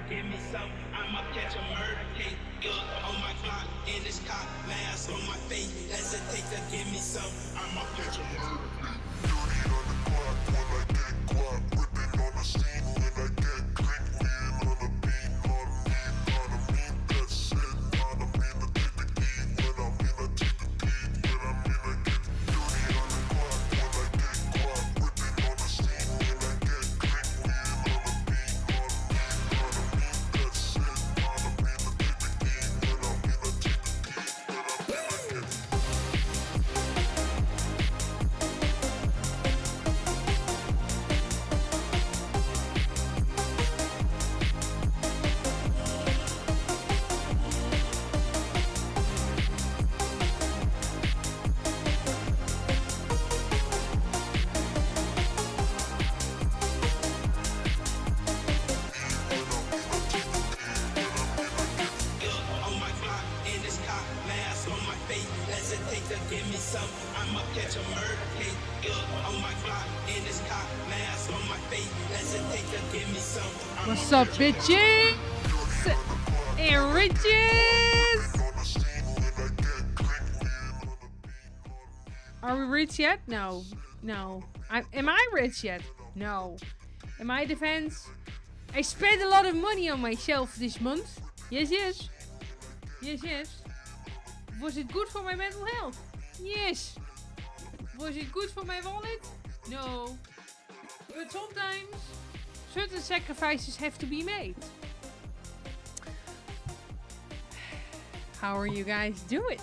give me some. I'ma catch a murder case. On my clock, in this cop, mask on my face. Hesitate to give me some. I'ma catch a murder case. Dirty on the clock when I get guap. Whipping on the scene when I get click. Wheel on the beat, on me. That's it. On me, I take the key. When I'm in, I take the key. When I'm in, I get dirty on the clock when I get guap. Whipping on the scene when I get click. Wheel on the beat, on me. That's it. On me, I take the key. When I'm in, I take the key. When I'm in, I get on my clock, in this cop, mask on my face. Hesitate to give me some. I'ma catch a murder case. On my clock, in this cop, mask on my face. Hesitate to give me some. What's up, bitches and riches? Are we rich yet? No. No. Am I rich yet? No. In my defense, I spent a lot of money on myself this month. Yes, yes. Yes, yes. Was it good for my mental health? Yes. Was it good for my wallet? No. But sometimes certain sacrifices have to be made. How are you guys doing?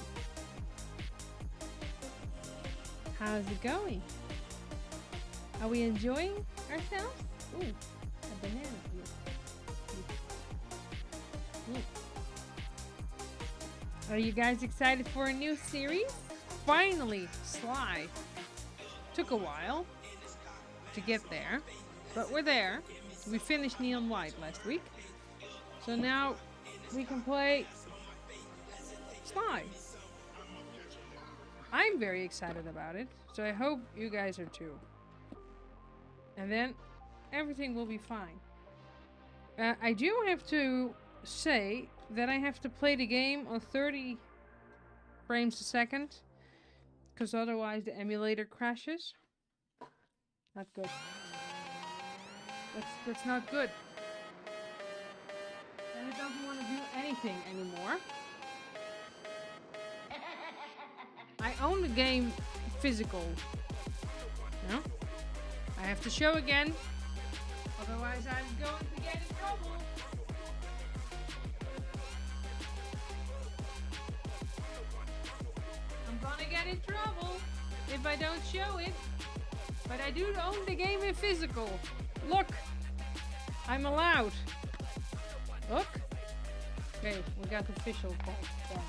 How's it going? Are we enjoying ourselves? Ooh, a banana peel. Are you guys excited for a new series? Finally, SLY. Took a while to get there, but we're there. We finished Neon White last week, so now we can play SLY. I'm very excited about it, so I hope you guys are too. And then everything will be fine. I do have to say that I have to play the game on 30 frames a second, because otherwise the emulator crashes. Not good. That's not good. And it doesn't want to do anything anymore. I own the game physical. No? I have to show again. Otherwise I'm going to get in trouble. I'm gonna get in trouble if I don't show it. But I do own the game in physical. Look! I'm allowed. Look. Okay, we got the official part done.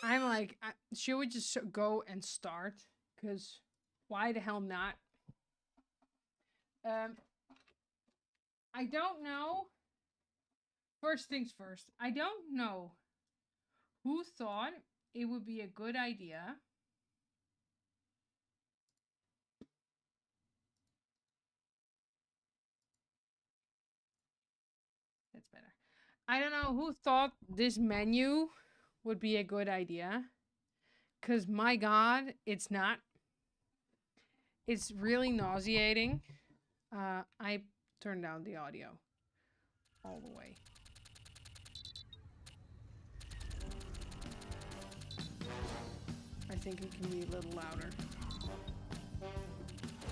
I'm like, should we just go and start? Because why the hell not? I don't know. First things first. I don't know who thought it would be a good idea that's better. I don't know who thought this menu would be a good idea. Because my god, it's not. It's really nauseating. I turned down the audio all the way. I think it can be a little louder.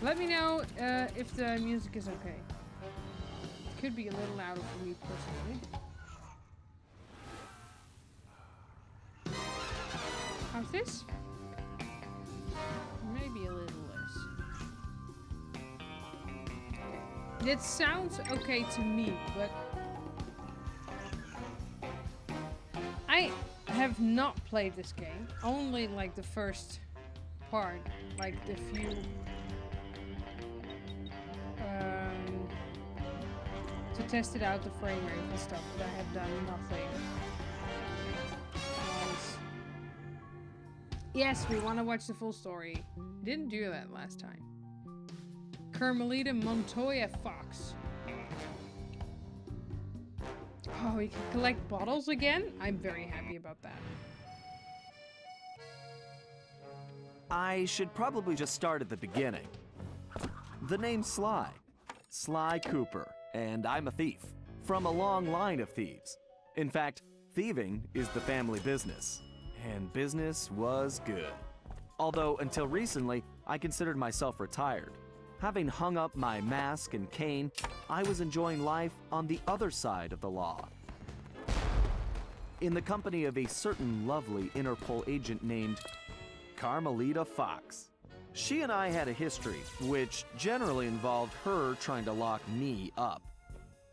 Let me know if the music is okay. It could be a little louder for me personally. How's this? Maybe a little less. It sounds okay to me, but I have not played this game. Only like the first part, like the few to test it out, the frame rate and stuff, but I have done nothing. Nice. Yes, we want to watch the full story. Didn't do that last time. Carmelita Montoya Fox. Oh, we can collect bottles again? I'm very happy about that. I should probably just start at the beginning. The name's Sly. Sly Cooper, and I'm a thief. From a long line of thieves. In fact, thieving is the family business. And business was good. Although, until recently, I considered myself retired. Having hung up my mask and cane, I was enjoying life on the other side of the law. In the company of a certain lovely Interpol agent named Carmelita Fox. She and I had a history, which generally involved her trying to lock me up.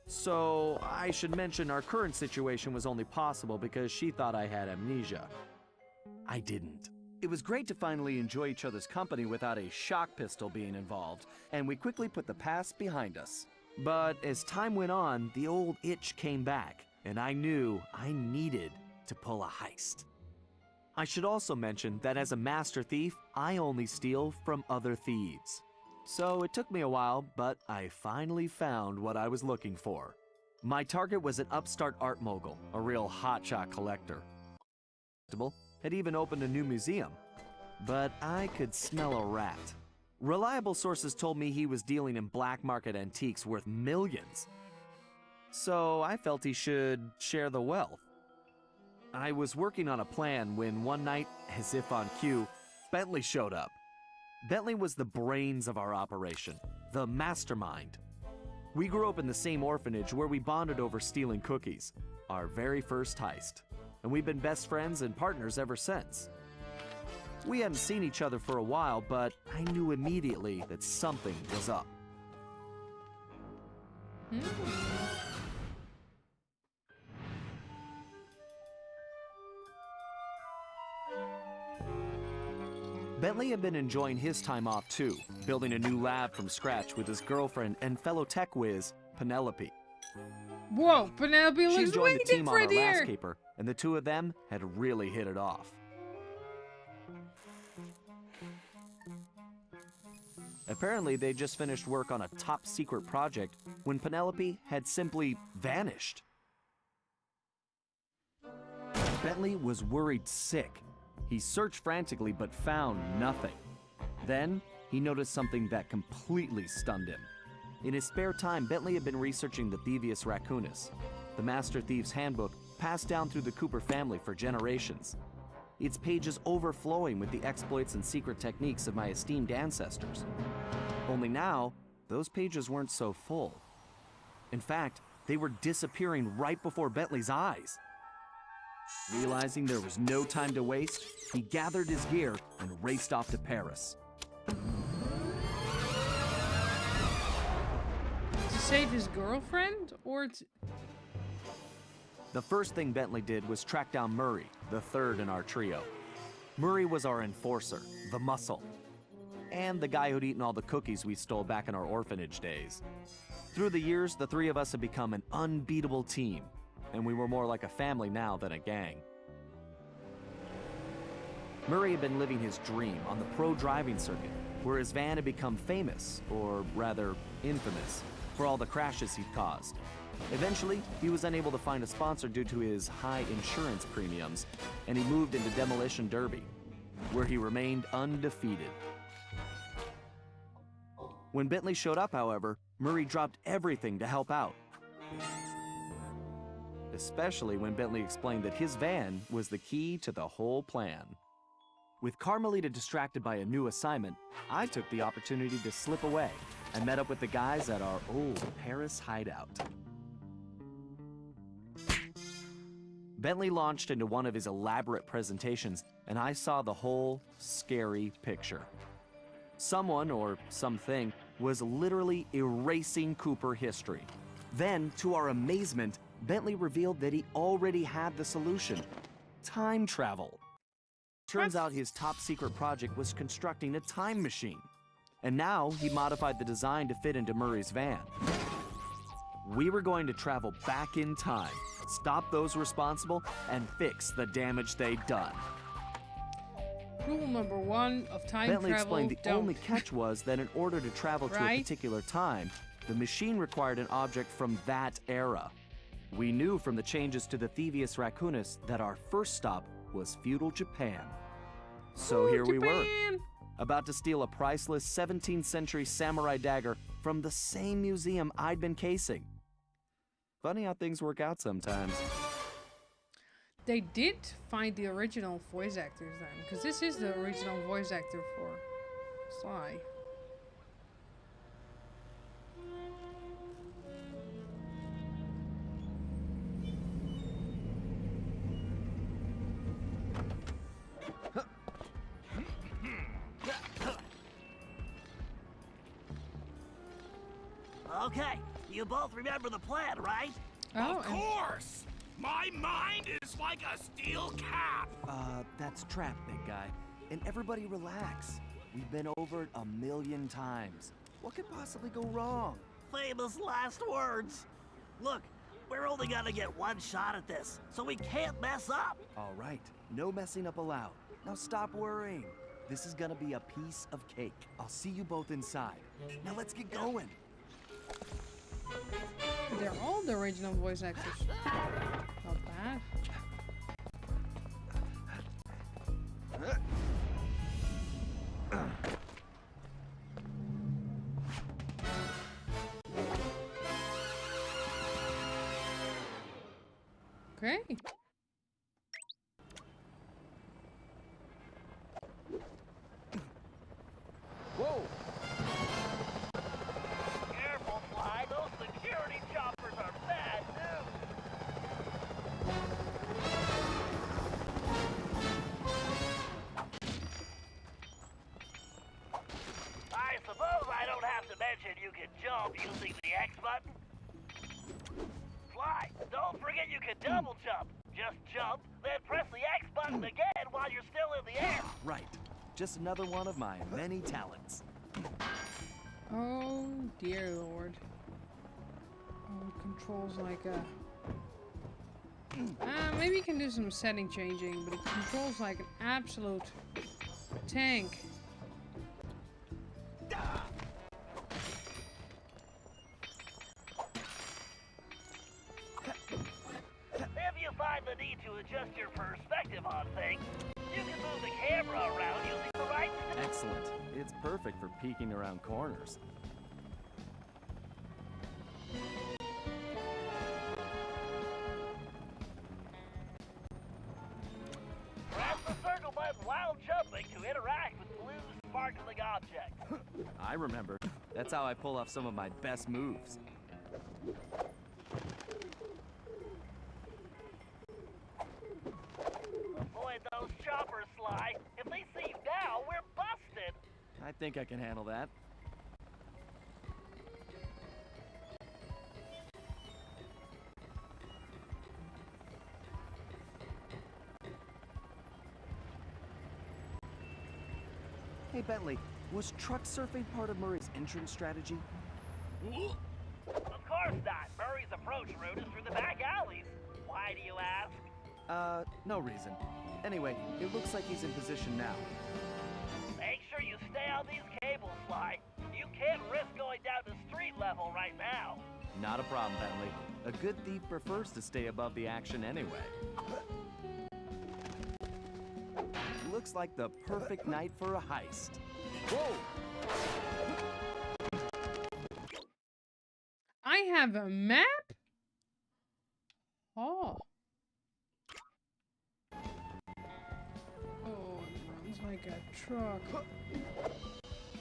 So, I should mention our current situation was only possible because she thought I had amnesia. I didn't. It was great to finally enjoy each other's company without a shock pistol being involved, and we quickly put the past behind us. But as time went on, the old itch came back, and I knew I needed to pull a heist. I should also mention that as a master thief, I only steal from other thieves. So it took me a while, but I finally found what I was looking for. My target was an upstart art mogul, a real hotshot collector. Had even opened a new museum. But I could smell a rat. Reliable sources told me he was dealing in black market antiques worth millions. So I felt he should share the wealth. I was working on a plan when one night, as if on cue, Bentley showed up. Bentley was the brains of our operation, the mastermind. We grew up in the same orphanage where we bonded over stealing cookies, our very first heist, and we've been best friends and partners ever since. We hadn't seen each other for a while, but I knew immediately that something was up. Bentley had been enjoying his time off too, building a new lab from scratch with his girlfriend and fellow tech whiz, Penelope. Whoa, Penelope She looks joined way the team on our different last here. caper, and the two of them had really hit it off. Apparently, they just finished work on a top secret project when Penelope had simply vanished. Bentley was worried sick. He searched frantically but found nothing. Then, he noticed something that completely stunned him. In his spare time, Bentley had been researching the Thievius Raccoonus, the Master Thief's handbook passed down through the Cooper family for generations. Its pages overflowing with the exploits and secret techniques of my esteemed ancestors. Only now, those pages weren't so full. In fact, they were disappearing right before Bentley's eyes. Realizing there was no time to waste, he gathered his gear and raced off to Paris. To save his girlfriend, or to... The first thing Bentley did was track down Murray, the third in our trio. Murray was our enforcer, the muscle, and the guy who'd eaten all the cookies we stole back in our orphanage days. Through the years, the three of us had become an unbeatable team, and we were more like a family now than a gang. Murray had been living his dream on the pro driving circuit, where his van had become famous, or rather, infamous, for all the crashes he'd caused. Eventually, he was unable to find a sponsor due to his high insurance premiums, and he moved into Demolition Derby, where he remained undefeated. When Bentley showed up, however, Murray dropped everything to help out. Especially when Bentley explained that his van was the key to the whole plan. With Carmelita distracted by a new assignment, I took the opportunity to slip away and met up with the guys at our old Paris hideout. Bentley launched into one of his elaborate presentations, and I saw the whole scary picture. Someone, or something, was literally erasing Cooper history. Then, to our amazement, Bentley revealed that he already had the solution: time travel. Turns out his top secret project was constructing a time machine. And now he modified the design to fit into Murray's van. We were going to travel back in time, stop those responsible, and fix the damage they'd done. Rule number 1 of time Bentley travel, explained the don't. only catch was that in order to travel to a Right? particular time, the machine required an object from that era. We knew from the changes to the Thieves Raccoonus that our first stop was feudal Japan. So Ooh, here we were, Japan! about to steal a priceless 17th century samurai dagger from the same museum I'd been casing. Funny how things work out sometimes. They did find the original voice actors then, because this is the original voice actor for SLY. Okay, you both remember the plan, right? Oh, Of and course! My mind is like a steel cap! That's Trap, big guy. And everybody relax. We've been over it 1,000,000 times. What could possibly go wrong? Famous last words. Look, we're only gonna get one shot at this, so we can't mess up. All right, no messing up allowed. Now stop worrying. This is gonna be a piece of cake. I'll see you both inside. Now let's get going. they're all the original voice actors. Not bad. Great. Whoa! Careful, Fly. Those security choppers are bad news. I suppose I don't have to mention you can jump using the X button. Fly, don't forget you can double jump. Just jump, then press the X button again while you're still in the air. Right. Just another one of my many talents. Oh dear lord. Oh, it controls like a... maybe you can do some setting changing, but it controls like an absolute tank. If you find the need to adjust your perspective on things, you can move the camera around using the right stick. Excellent. It's perfect for peeking around corners. Press the circle button while jumping to interact with blue sparkling objects. I remember. That's how I pull off some of my best moves. Avoid those choppers, Sly. If they see you now, we're busted. I think I can handle that. Hey Bentley, was truck surfing part of Murray's entrance strategy? Of course not. Murray's approach route is through the back alleys. Why do you ask? No reason. Anyway, it looks like he's in position now. Make sure you stay on these cables, Sly. You can't risk going down to street level right now. Not a problem, Bentley. A good thief prefers to stay above the action anyway. Looks like the perfect night for a heist. Whoa! I have a map? Oh. Oh, it runs like a truck.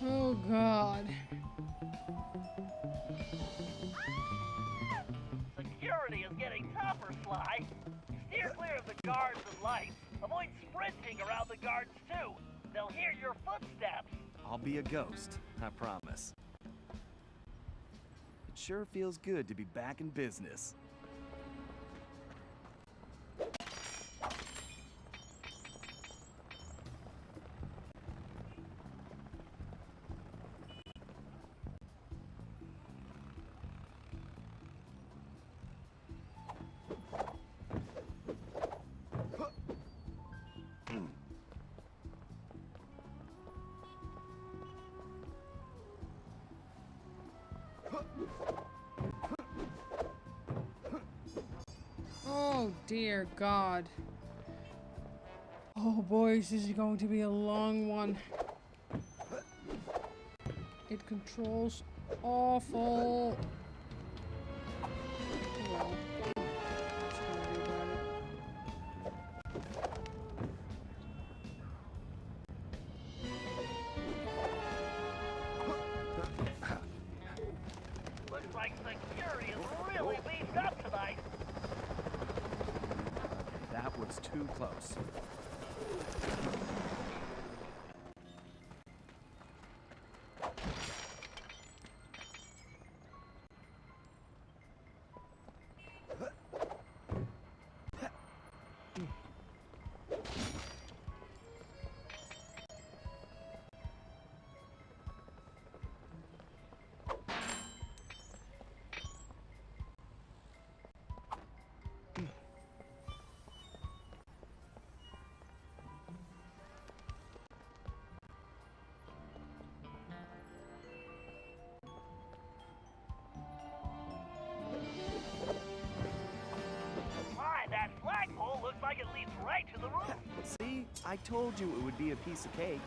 Oh god. Security is getting tougher, Sly. Steer clear of the guards and lights. Avoid sprinting around the guards, too. They'll hear your footsteps. I'll be a ghost, I promise. It sure feels good to be back in business. dear God. Oh boys, this is going to be a long one. It controls awful. Well, what's gonna do about it? Looks like security is really beefed up tonight. That was too close. My, that flagpole looks like it leads right to the roof. See? I told you it would be a piece of cake.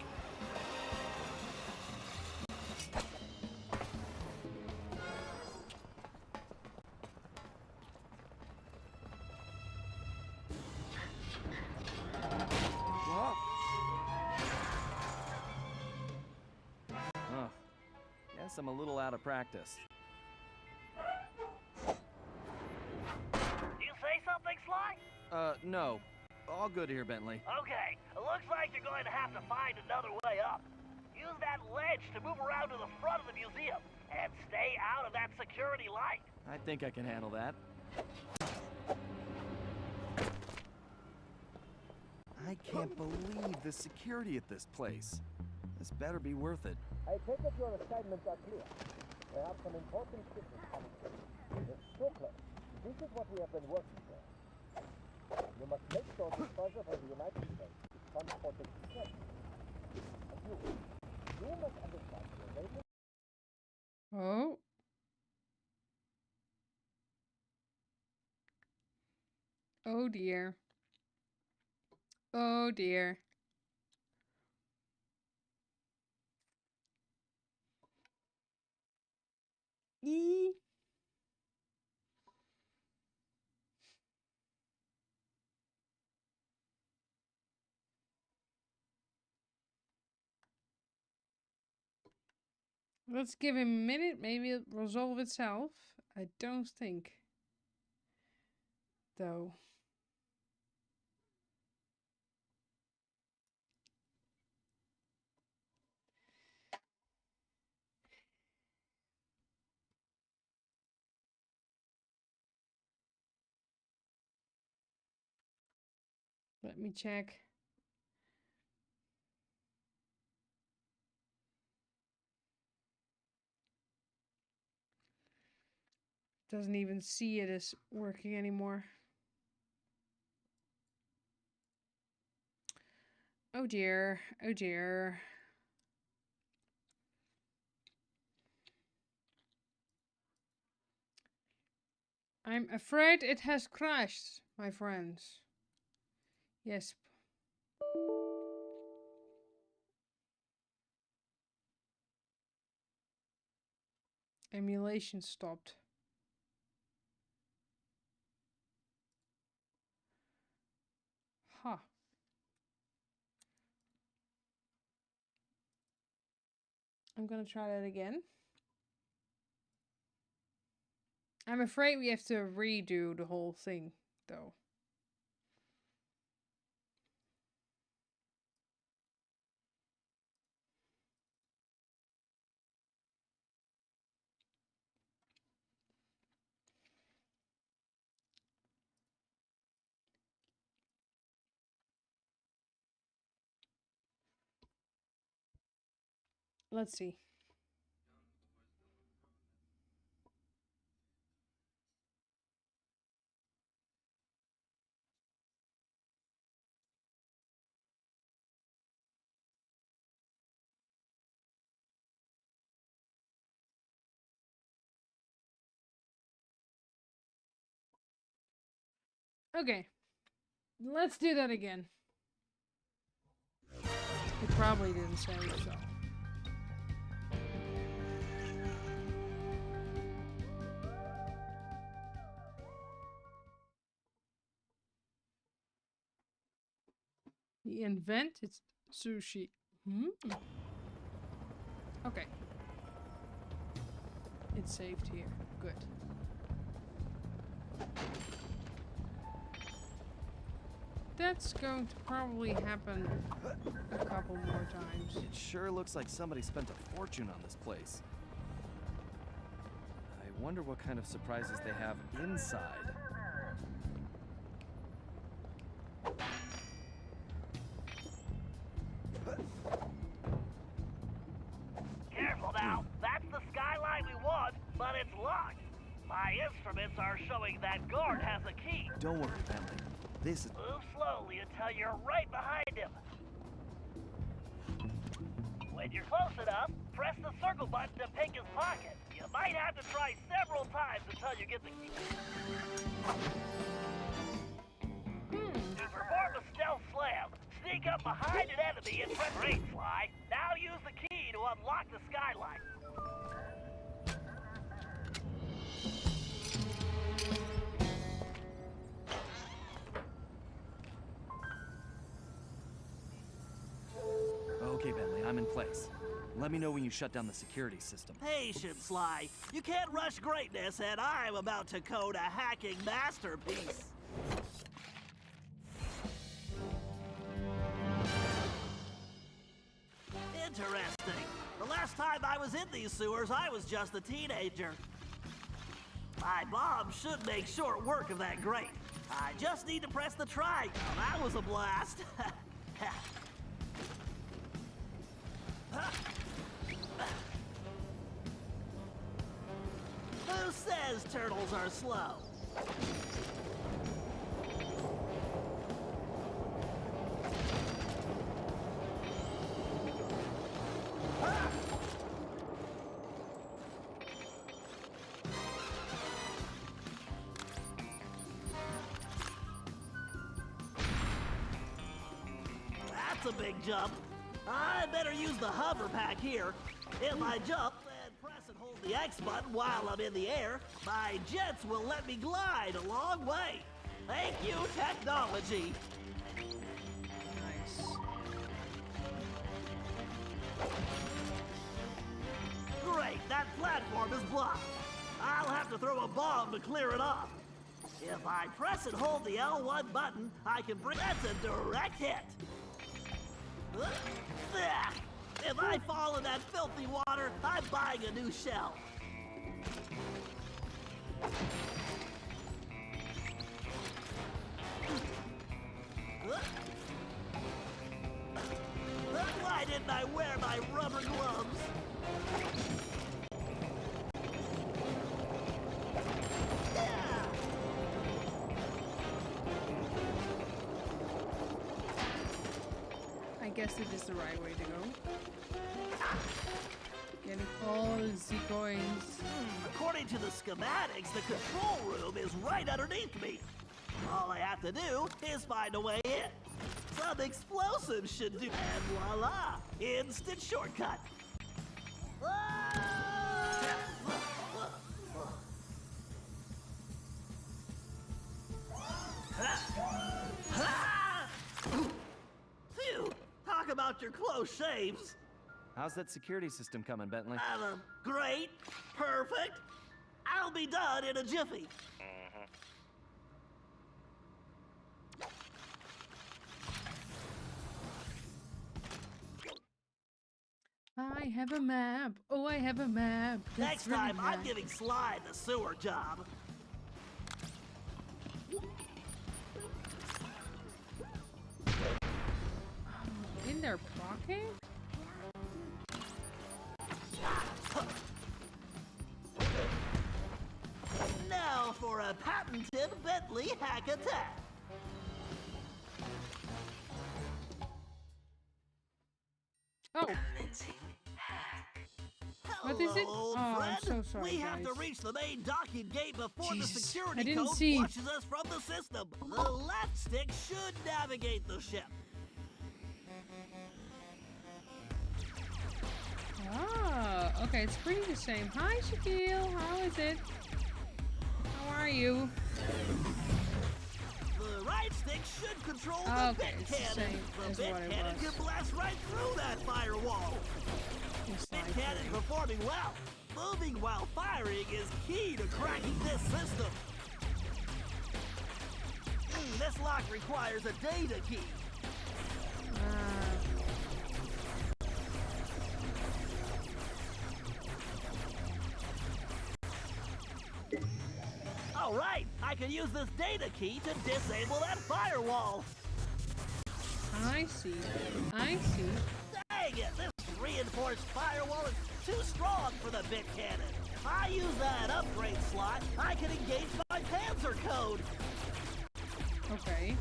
Whoa. Huh. Guess I'm a little out of practice. You say something, Sly? No. All good here, Bentley. Okay, it looks like you're going to have to find another way up. Use that ledge to move around to the front of the museum and stay out of that security light. I think I can handle that. I can't believe the security at this place. This better be worth it. I take it your assignments are clear. We have some important shipments coming through. The Stoker. This is what we have been working for. You must make sure the treasure for the United States is transported safely. And you must understand your radio. Oh. Oh dear. Oh dear. Eee. Let's give him a minute. Maybe it'll resolve itself. I don't think. Though. Let me check. Doesn't even see it as working anymore. Oh dear. Oh dear. I'm afraid it has crashed, my friends. Yes. Emulation stopped. Huh. I'm gonna try that again. I'm afraid we have to redo the whole thing, though. Let's see. Okay. Let's do that again. It probably didn't save, so. He invented sushi. Okay. It's saved here. Good. That's going to probably happen a couple more times. It sure looks like somebody spent a fortune on this place. I wonder what kind of surprises they have inside. Careful now. That's the skyline we want, but it's locked. My instruments are showing that guard has a key. Don't worry, Bentley. This is... Move slowly until you're right behind him. When you're close enough, press the circle button to pick his pocket. You might have to try several times until you get the key. To perform a stealth slam, sneak up behind an enemy and press Great Sly. Now use the key to unlock the skylight. Okay, Bentley, I'm in place. Let me know when you shut down the security system. Patience, Sly. You can't rush greatness, and I'm about to code a hacking masterpiece. Interesting. The last time I was in these sewers, I was just a teenager. My mom should make short work of that grate. I just need to press the triangle. That was a blast. Who says turtles are slow? That's a big jump. I better use the hover pack here. If I jump and press and hold the X button while I'm in the air, my jets will let me glide a long way. Thank you, technology. Nice. Great, that platform is blocked. I'll have to throw a bomb to clear it off. If I press and hold the L1 button, I can bring... That's a direct hit. If I fall in that filthy water, I'm buying a new shell. Why didn't I wear my rubber gloves? I guess it is the right way to go. Getting all the coins. According to the schematics, the control room is right underneath me. All I have to do is find a way in. Some explosives should do, and voila, instant shortcut. Phew, talk about your close shaves. How's that security system coming, Bentley? Great, perfect. I'll be done in a jiffy. I have a map. Oh, I have a map. Next time, I'm giving Sly the sewer job. In their pocket? Now for a patented Bentley hack attack. Oh. Help What is it? Old Oh, I'm friend. so sorry, We have to guys. reach the main docking gate before Jesus, the I security didn't code see. flushes us from the system. The left stick should navigate the ship. Ah, okay, it's pretty the same. Hi, Shaquille. How is it? How are you? The right stick should control Okay, the bit it's the cannon. same The as bit what it cannon was. can blast right through that firewall. It's Bit like cannon performing well. Moving while firing is key to cracking this system. This lock requires a data key. All right, I can use this data key to disable that firewall. I see. I see. Dang it, this reinforced firewall is too strong for the bit cannon. If I use that upgrade slot, I can engage my Panzer code. Okay.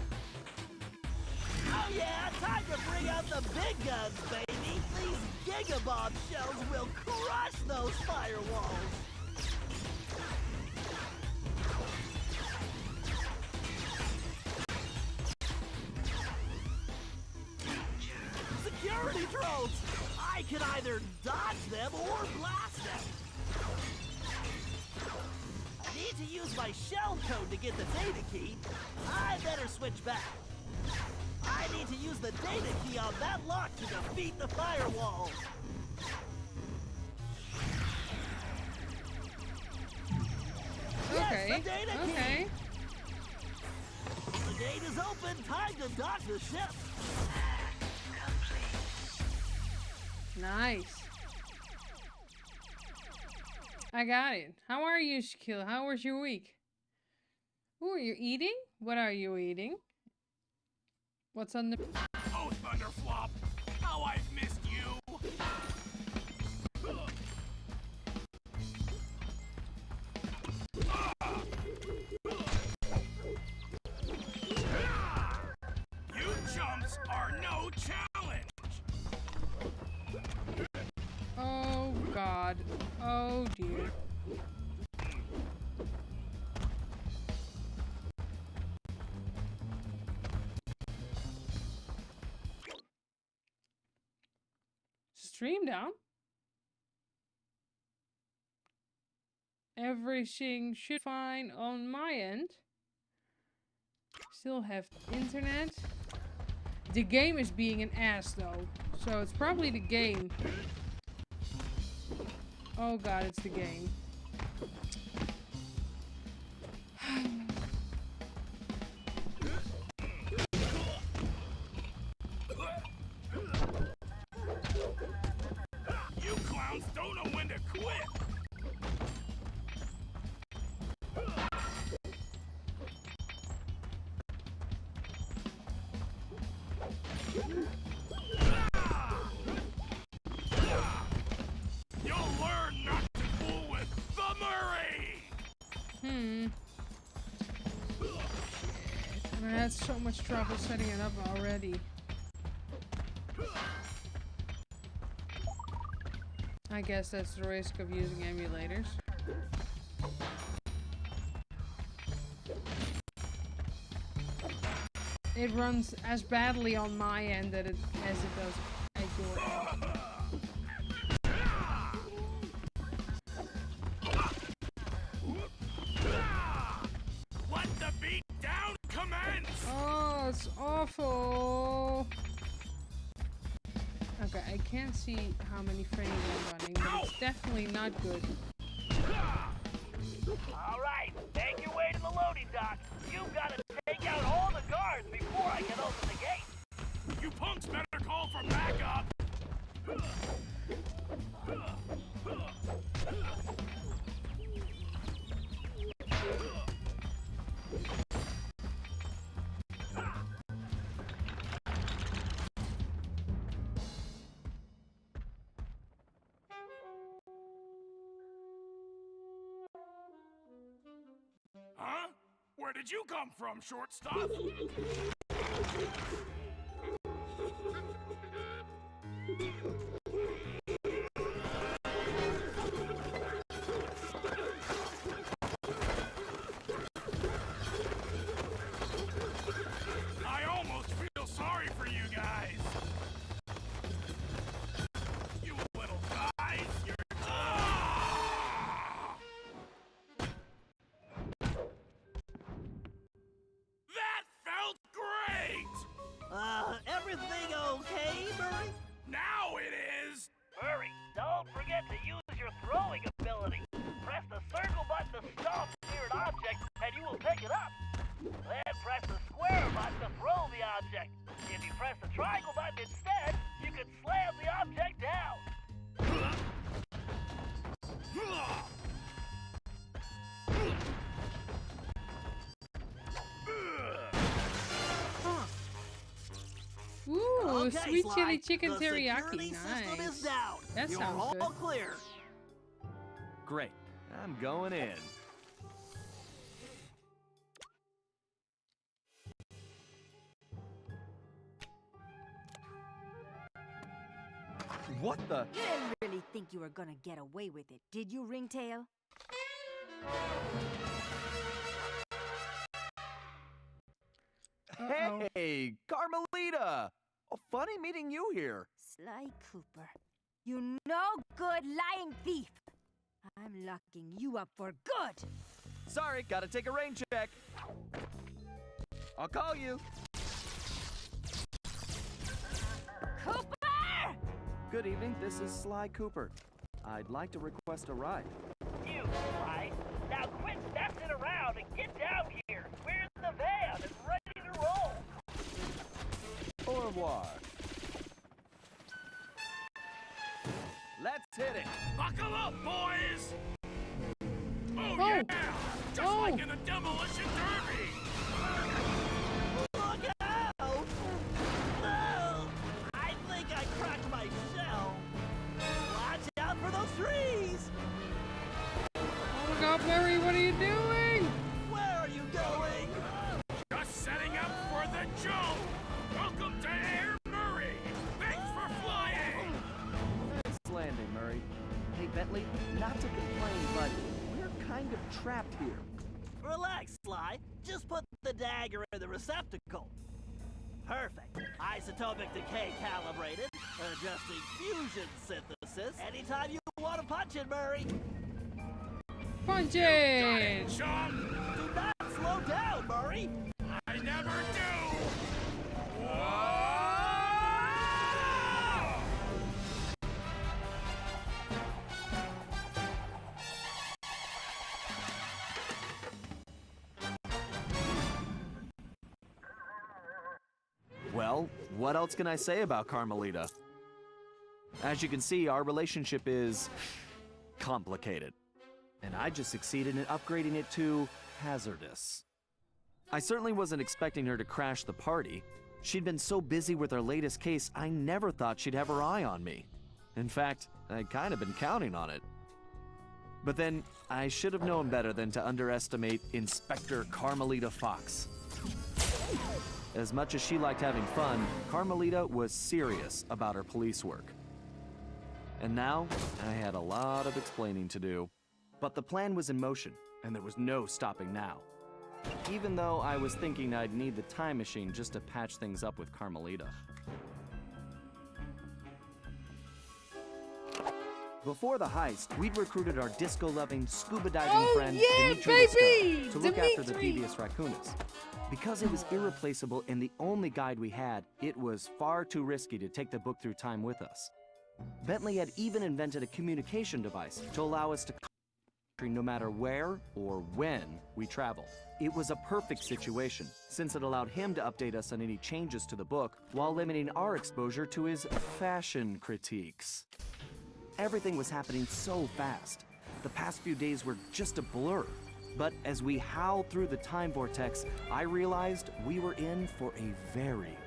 Oh yeah, time to bring out the big guns, baby. These gigabomb shells will crush those firewalls. Security drones! I can either dodge them or blast them. I need to use my shell code to get the data key. I better switch back. I need to use the data key on that lock to defeat the firewall. Okay. Yes, the data key. Okay. The gate is open. Time to dock the ship. Nice. I got it. How are you, Shaquille? How was your week? Ooh, are you eating? What are you eating? What's on the... Oh, Thunderflop! How I've missed you! You chumps are no challenge! Oh, God. Oh, dear. Stream down? Everything should fine on my end. Still have internet. The game is being an ass though. So it's probably the game. Oh god, it's the game. You clowns don't know when to quit! You'll learn not to fool with the Murray! I had so much trouble setting it up already. I guess that's the risk of using emulators. It runs as badly on my end as it does at your end. Let the beat down commence! Oh, it's awful. Okay, I can't see how many frames I'm running, but it's definitely not good. All right, make your way to the loading dock. You've got to take out all the guards before I can open the gate. You punks better call for backup! Huh? Where did you come from, shortstop? everything okay, Murray? Now it is! Murray, don't forget to use your throwing ability. Press the circle button to stomp near an object, and you will pick it up. Then press the square button to throw the object. If you press the triangle button instead, you can slam the object down. Ooh, Okay, sweet Sly, chili chicken the teriyaki. security system Nice. is down. That You're sounds all good. clear. Great. I'm going in. What the? You didn't really think you were gonna get away with it, did you, Ringtail? Uh-oh. Hey, Carmelita! Oh, funny meeting you here. Sly Cooper, you no good lying thief! I'm locking you up for good! Sorry, gotta take a rain check. I'll call you. Cooper! Good evening, this is Sly Cooper. I'd like to request a ride. You, Sly. Now quit messing around and get down here. We're in the van and ready to roll. Au revoir. Let's hit it. Buckle up, boys! Oh, Oh. yeah! Just Oh. like in a demolition derby! Look out! Oh, I think I cracked my shell. Watch out for those trees! Oh my god, Murray, what are you doing? Where are you going? Just setting up for the jump! Welcome to Air Murray! Thanks for flying! Nice landing, Murray. Hey, Bentley, not to complain, but we're kind of trapped here. Relax, Sly. Just put the dagger in the receptacle. Perfect. Isotopic decay calibrated. Adjusting fusion synthesis. Anytime you want to punch it, Murray. Punch Got it! it, chump! Do not slow down, Murray. I never do! Whoa! Well, what else can I say about Carmelita? As you can see, our relationship is complicated. And I just succeeded in upgrading it to hazardous. I certainly wasn't expecting her to crash the party. She'd been so busy with her latest case, I never thought she'd have her eye on me. In fact, I'd kind of been counting on it. But then, I should have known better than to underestimate Inspector Carmelita Fox. As much as she liked having fun, Carmelita was serious about her police work. And now, I had a lot of explaining to do. But the plan was in motion, and there was no stopping now. Even though I was thinking I'd need the time machine just to patch things up with Carmelita. Before the heist, we'd recruited our disco-loving, scuba-diving Oh, friend, yeah, Dimitri baby! Lescaut, to look after the Dimitri! devious raccoonus. Because it was irreplaceable and the only guide we had, it was far too risky to take the book through time with us. Bentley had even invented a communication device to allow us to no matter where or when we traveled. It was a perfect situation, since it allowed him to update us on any changes to the book while limiting our exposure to his fashion critiques. Everything was happening so fast. The past few days were just a blur. But as we howled through the time vortex, I realized we were in for a very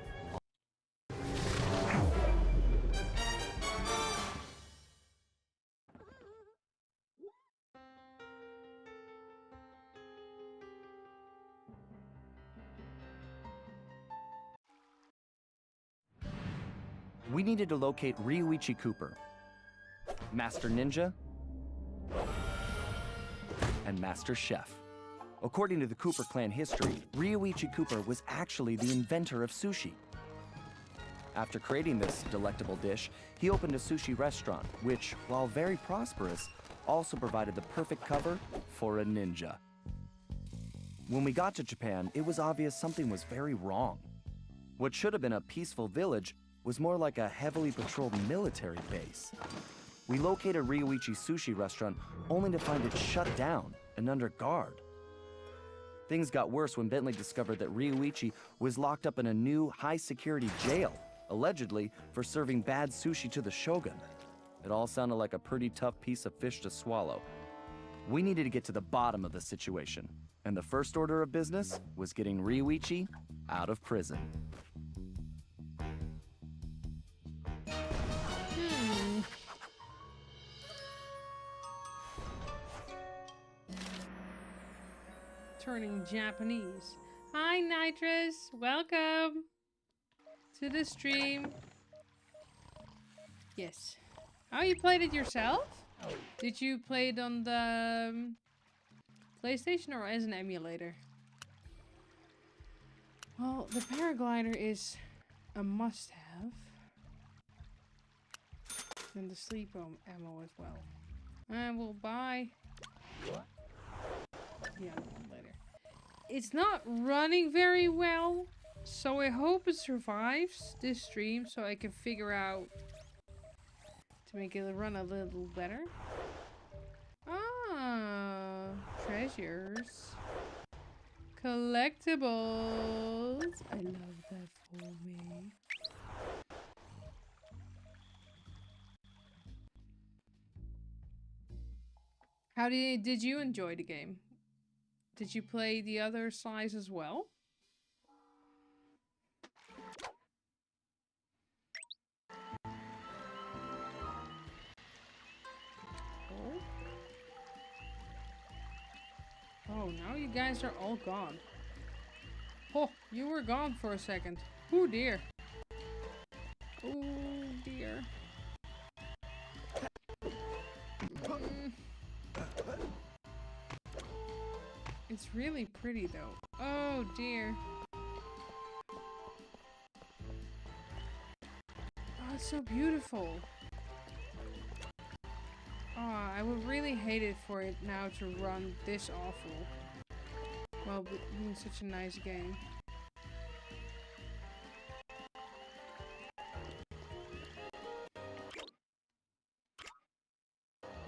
We needed to locate Ryuichi Cooper, Master Ninja, and Master Chef. According to the Cooper clan history, Ryuichi Cooper was actually the inventor of sushi. After creating this delectable dish, he opened a sushi restaurant, which, while very prosperous, also provided the perfect cover for a ninja. When we got to Japan, it was obvious something was very wrong. What should have been a peaceful village was more like a heavily patrolled military base. We located Ryuichi Sushi Restaurant only to find it shut down and under guard. Things got worse when Bentley discovered that Ryuichi was locked up in a new high-security jail, allegedly for serving bad sushi to the shogun. It all sounded like a pretty tough piece of fish to swallow. We needed to get to the bottom of the situation, and the first order of business was getting Ryuichi out of prison. Turning Japanese. Hi, Nitrous. Welcome to the stream. Yes. Oh, you played it yourself? Did you play it on the PlayStation or as an emulator? Well, the paraglider is a must-have. And the sleep ammo as well. And we'll buy the other one later. It's not running very well, so I hope it survives this stream so I can figure out to make it run a little better. Ah, treasures. Collectibles. I love that for me. How did you enjoy the game? Did you play the other SLYs as well? Oh. Oh, now you guys are all gone. Oh, you were gone for a second. Oh dear. Oh dear. It's really pretty though. Oh dear. Oh, it's so beautiful. Oh, I would really hate it for it now to run this awful. Well, being such a nice game.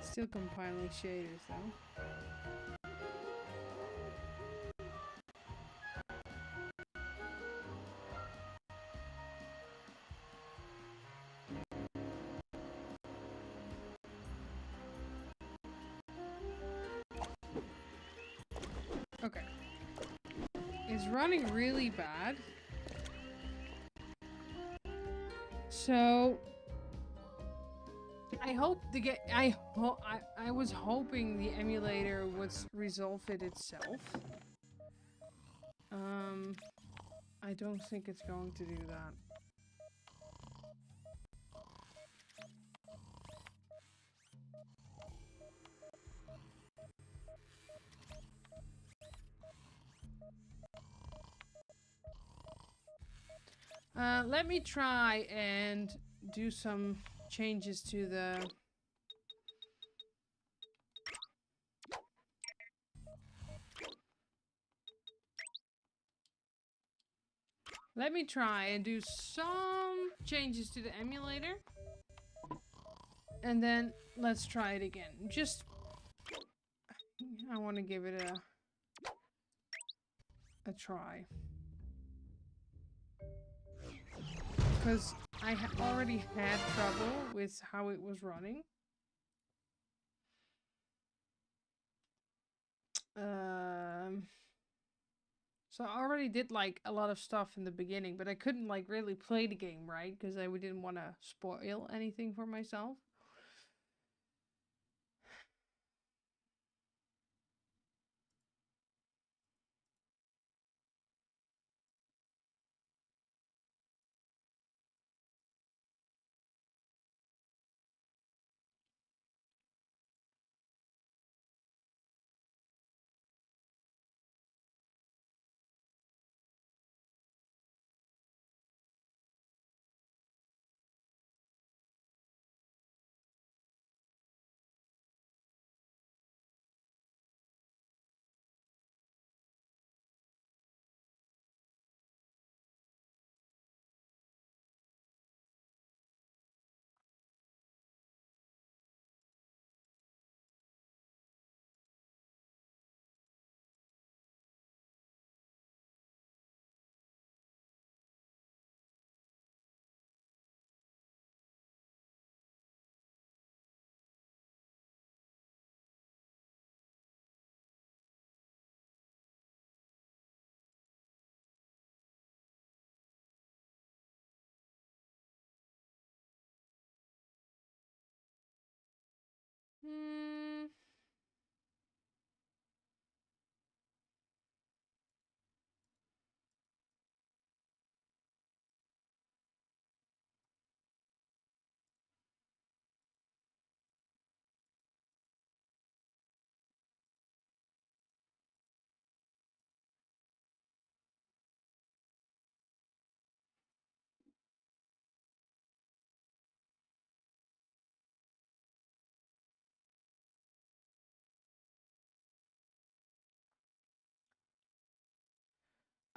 Still compiling shaders though. Okay. It's running really bad. So I hope the get I was hoping the emulator would resolve it itself. I don't think it's going to do that. Let me try and do some changes to the... Let me try and do some changes to the emulator. And then let's try it again. Just... I want to give it a try. Because I already had trouble with how it was running. So I already did like a lot of stuff in the beginning, but I couldn't like really play the game right because I didn't want to spoil anything for myself.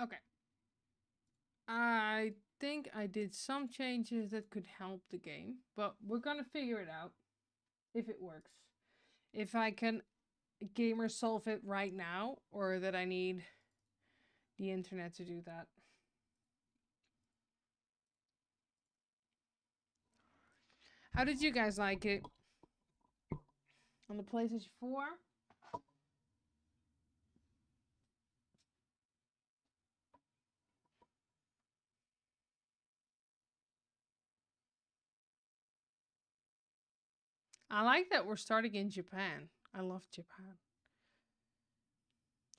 Okay. I think I did some changes that could help the game, but we're gonna figure it out if it works. If I can gamer solve it right now, or that I need the internet to do that. How did you guys like it? On the PlayStation 4? I like that we're starting in Japan. I love Japan.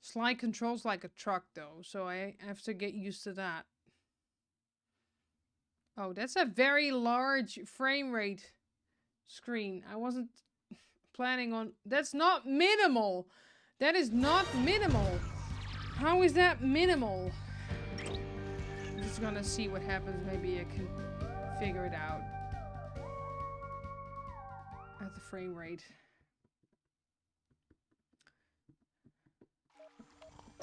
SLY controls like a truck though, so I have to get used to that. Oh, that's a very large frame rate screen. I wasn't planning on... That's not minimal! That is not minimal! How is that minimal? I'm just gonna see what happens. Maybe I can figure it out. At the frame rate.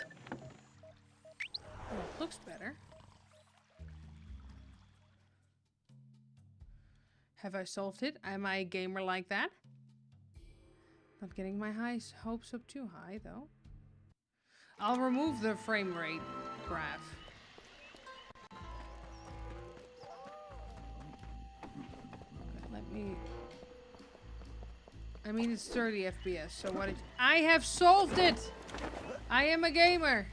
Oh, it looks better. Have I solved it? Am I a gamer like that? Not getting my hopes up too high, though. I'll remove the frame rate graph. Okay, let me... I mean, it's 30 FPS, so what I have solved it! I am a gamer!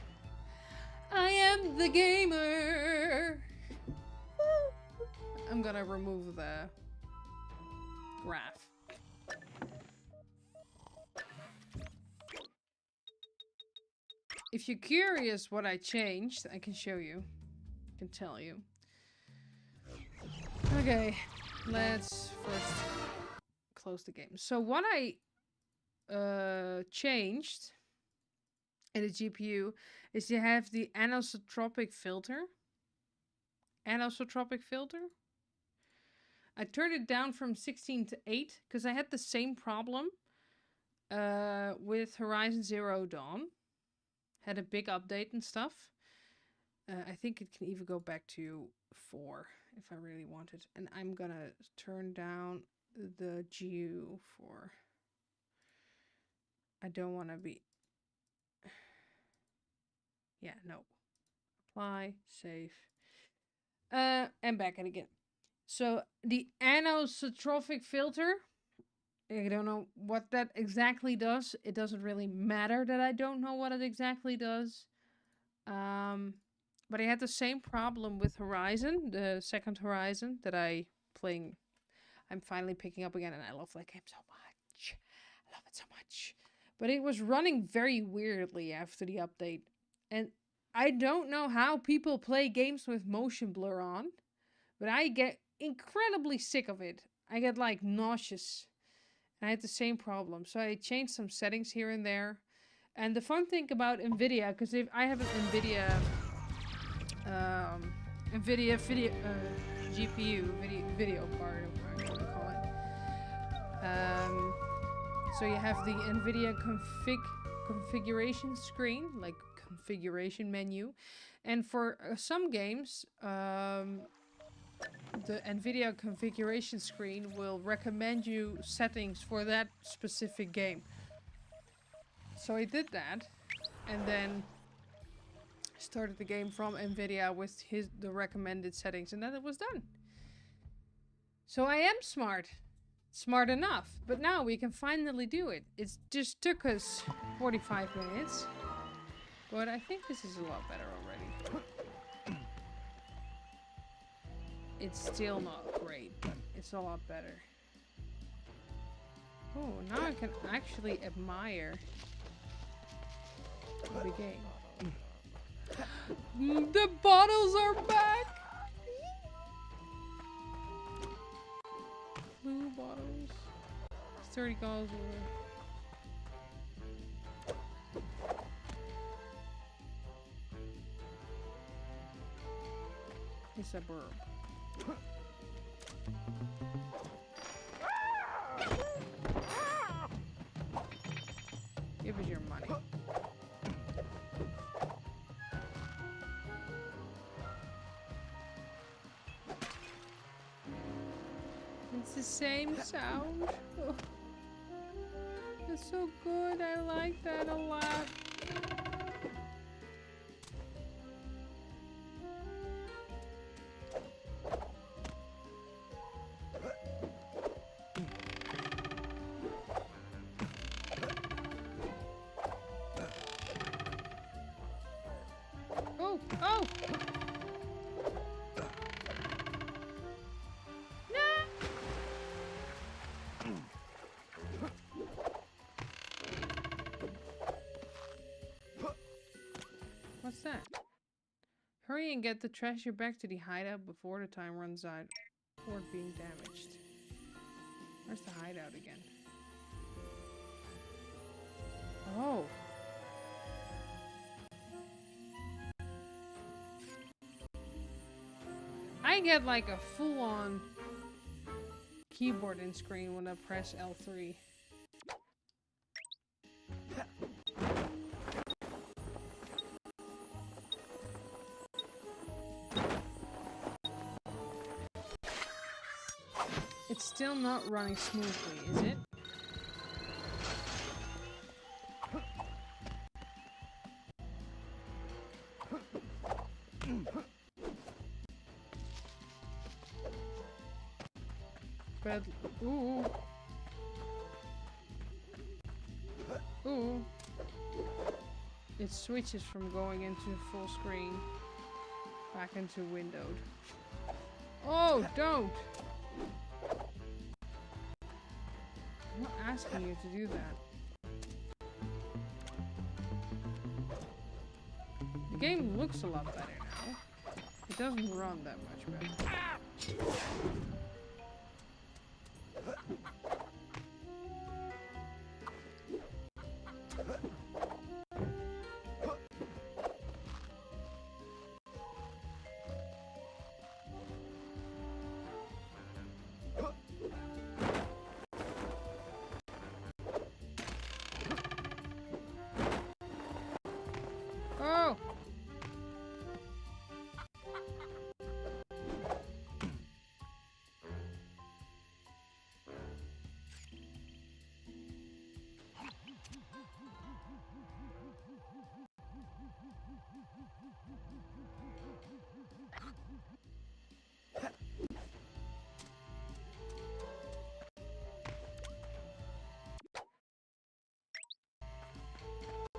I am the gamer! I'm gonna remove the graph. If you're curious what I changed, I can show you. I can tell you. Okay, let's first close the game. So what I changed in the GPU is you have the anisotropic filter. Anisotropic filter. I turned it down from 16 to 8 because I had the same problem with Horizon Zero Dawn. Had a big update and stuff. I think it can even go back to 4 if I really wanted. And I'm gonna turn down the GPU for... I don't want to be... Yeah, no. Apply, save. And back it again. So the anisotropic filter, I don't know what that exactly does. It doesn't really matter that I don't know what it exactly does. But I had the same problem with Horizon, the second Horizon that I'm finally picking up again, and I love that game so much. I love it so much. But it was running very weirdly after the update. And I don't know how people play games with motion blur on, but I get incredibly sick of it. I get like nauseous. And I had the same problem. So I changed some settings here and there. And the fun thing about NVIDIA, because I have an NVIDIA GPU video card, or whatever you want to call it. So you have the NVIDIA configuration screen, like configuration menu, and for some games, the NVIDIA configuration screen will recommend you settings for that specific game. So I did that, and then started the game from NVIDIA with the recommended settings, and then it was done. So I am smart. Smart enough. But now we can finally do it. It just took us 45 minutes. But I think this is a lot better already. It's still not great, but it's a lot better. Oh, now I can actually admire the game. The bottles are back! Blue bottles. It's $30 worth. It's a burb. Give us your money. the same sound. Oh. That's so good. I like that a lot. Oh, oh! What's that? Hurry and get the treasure back to the hideout before the time runs out or being damaged. Where's the hideout again? Oh. I get like a full-on keyboard and screen when I press L3. It's still not running smoothly, is it? But, ooh. Ooh. It switches from going into full screen back into windowed. Oh, don't! I'm not asking you to do that. The game looks a lot better now. It doesn't run that much better. Oh!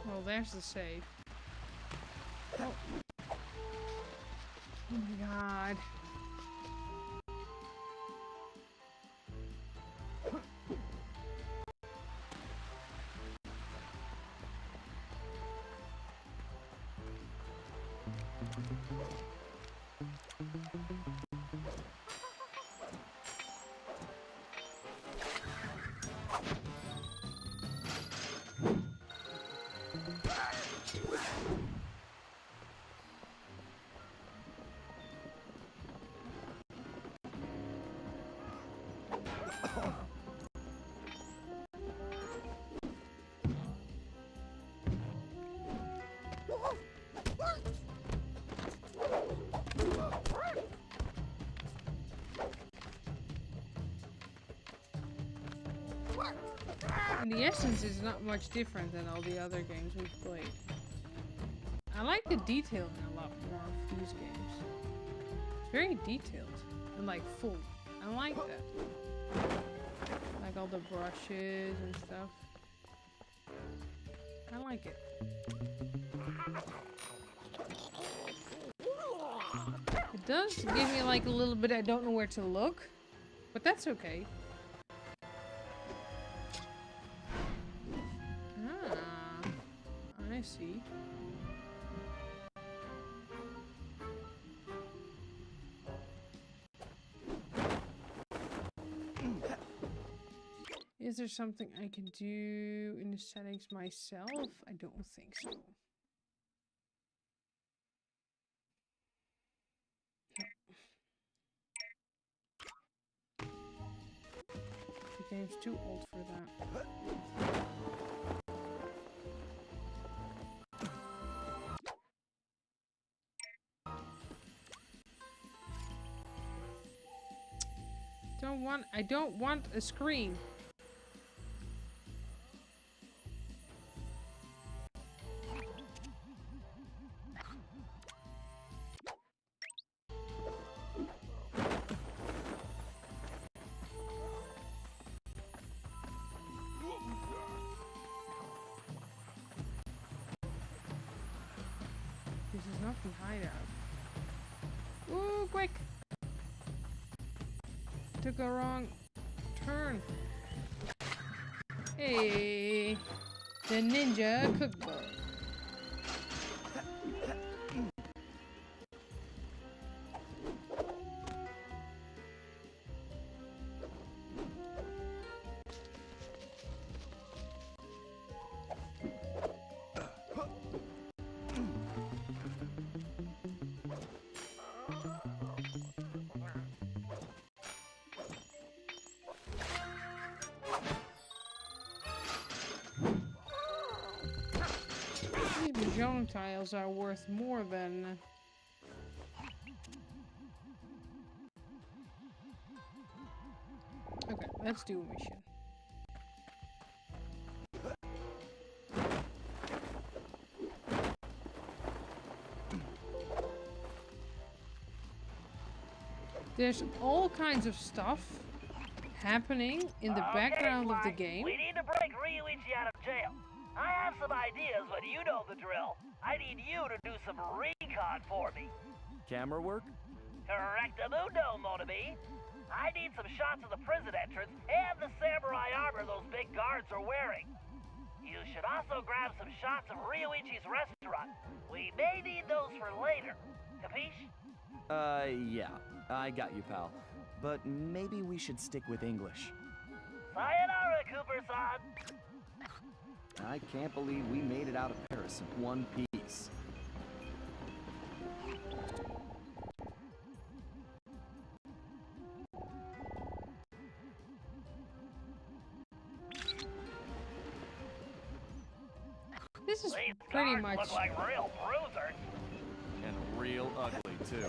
Well, there's the save. Oh. Oh my god. And the essence is not much different than all the other games we've played. I like the detailing a lot more of these games. It's very detailed and like full. I like that. Like all the brushes and stuff. I like it. It does give me like a little bit I don't know where to look, but that's okay. Ah, I see. Is there something I can do in the settings myself? I don't think so. No. The game's too old for that. don't want a screen. This is not the hideout. Ooh, quick! Took a wrong turn. Hey, the ninja cookbook. These mahjong tiles are worth more than... Okay, let's do a mission. There's all kinds of stuff happening in the background of the game. We need to break Ryuichi out of jail. I have some ideas, but you know the drill. I need you to do some recon for me. Camera work? Correctamundo, Motobi. I need some shots of the prison entrance and the samurai armor those big guards are wearing. You should also grab some shots of Ryuichi's restaurant. We may need those for later. Capiche? Yeah. I got you, pal. But maybe we should stick with English. Sayonara, Cooper-san. I can't believe we made it out of Paris in one piece. This is These pretty guards much look like real bruisers. And real ugly, too.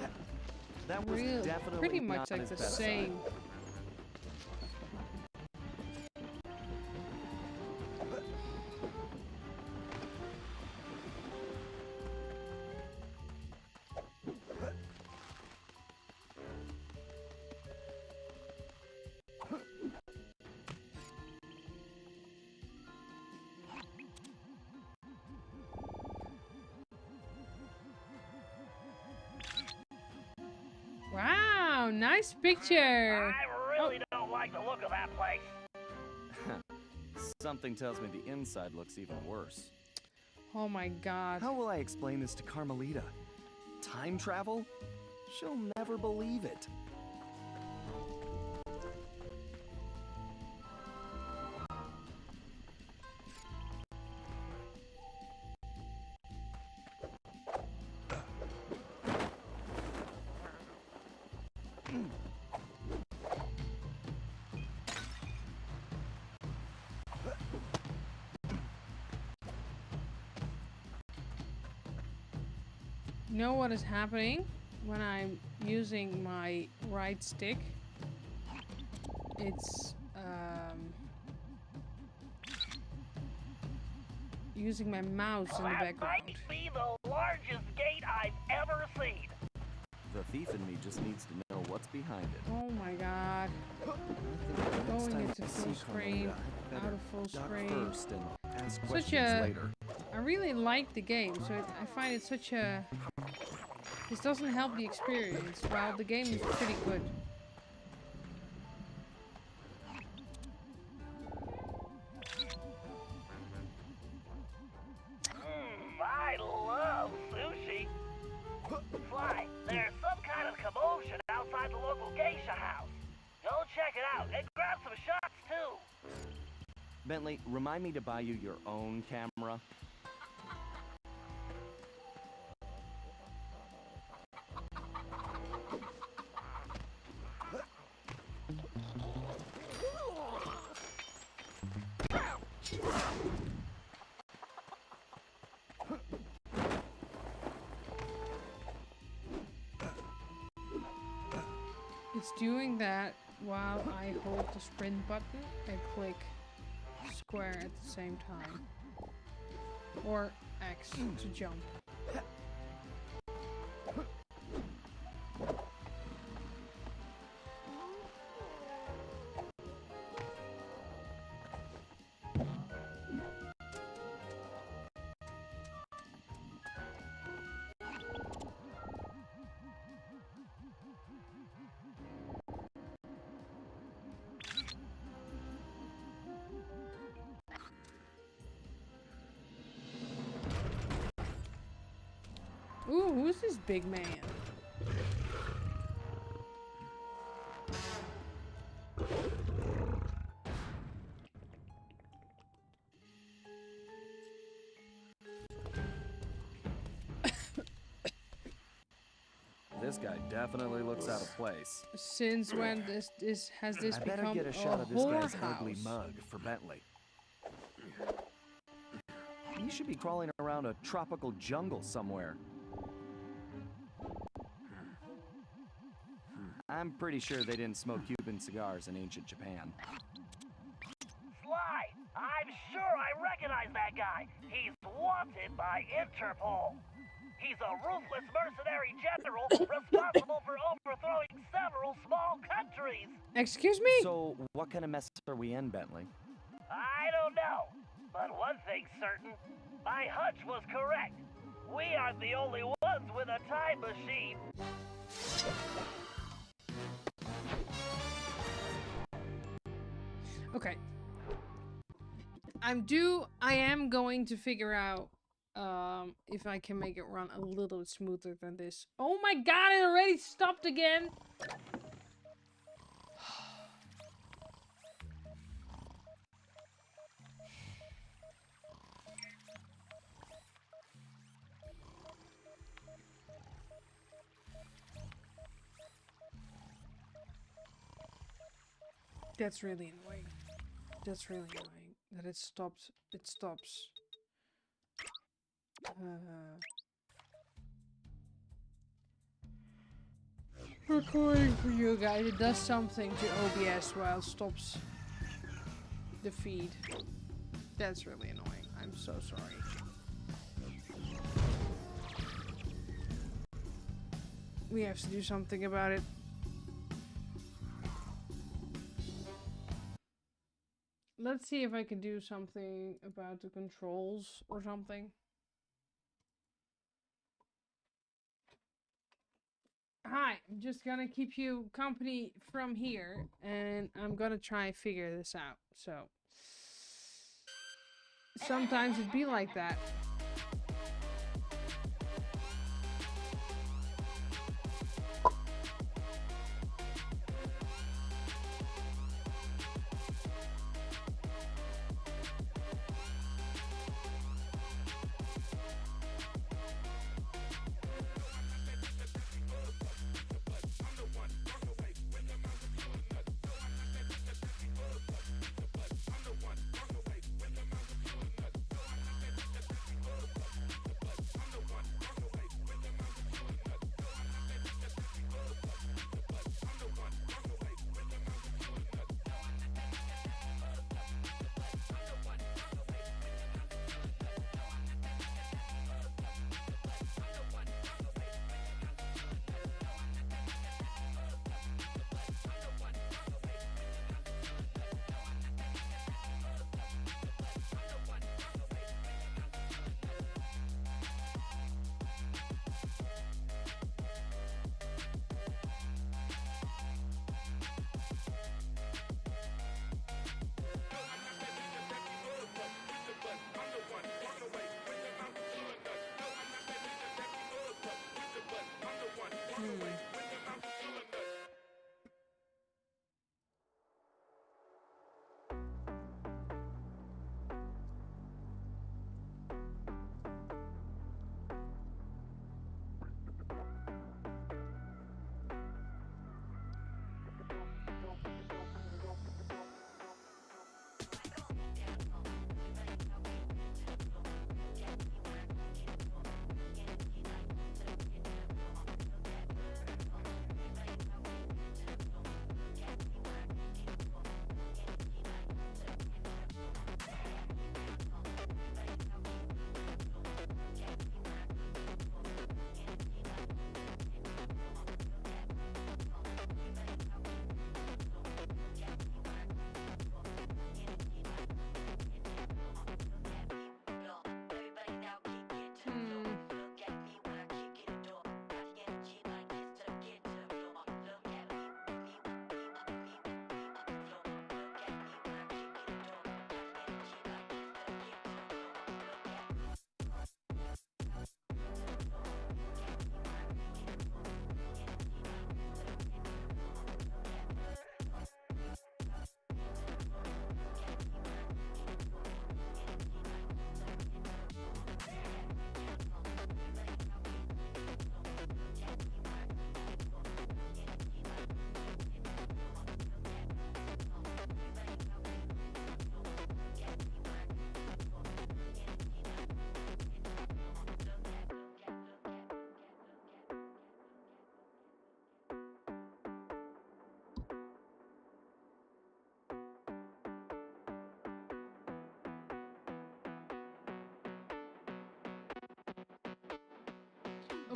That was definitely pretty much not like his the best same. side. Wow, nice picture. I really don't like the look of that place. Something tells me the inside looks even worse. Oh my god. How will I explain this to Carmelita? Time travel? She'll never believe it. You know what is happening when I'm using my right stick? It's using my mouse in the That background. might be the largest gate I've ever seen. The thief in me just needs to know what's behind it. Oh my god. Going into full screen, out of full screen. First and ask Such questions a... later. I really like the game, so I find it such a... This doesn't help the experience, while the game is pretty good. I love sushi. Sly, there's some kind of commotion outside the local geisha house. Go check it out and grab some shots too. Bentley, remind me to buy you your own camera. It's doing that while I hold the sprint button and click square at the same time. Or X to jump. Ooh, who's this big man? This guy definitely looks out of place. Since when has this I better become get a shot of this guy's ugly whorehouse? mug for Bentley. He should be crawling around a tropical jungle somewhere. I'm pretty sure they didn't smoke Cuban cigars in ancient Japan. SLY! I'm sure I recognize that guy. He's wanted by Interpol. He's a ruthless mercenary general responsible for overthrowing several small countries. Excuse me? So, what kind of mess are we in, Bentley? I don't know, but one thing's certain. My hunch was correct. We aren't the only ones with a time machine. Okay. I am going to figure out if I can make it run a little smoother than this. Oh my god, it already stopped again! That's really annoying. That's really annoying that it stops. It stops. Recording for you guys. It does something to OBS while it stops the feed. That's really annoying. I'm so sorry. We have to do something about it. Let's see if I can do something about the controls or something. Hi, I'm just gonna keep you company from here, and I'm gonna try and figure this out. So, sometimes it'd be like that.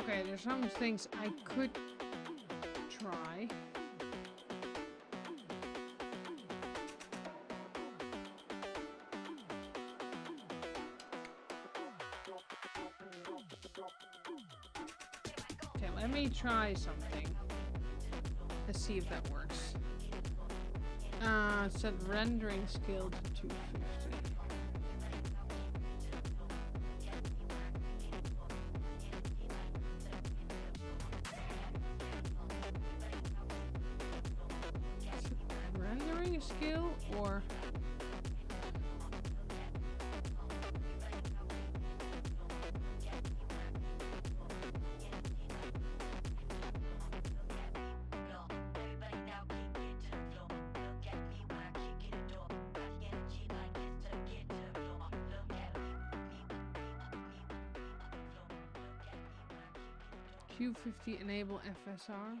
Okay, there's some things I could try. Okay, let me try something. Let's see if that works. Set rendering skill to 250. Rendering skill or Q50 enable FSR.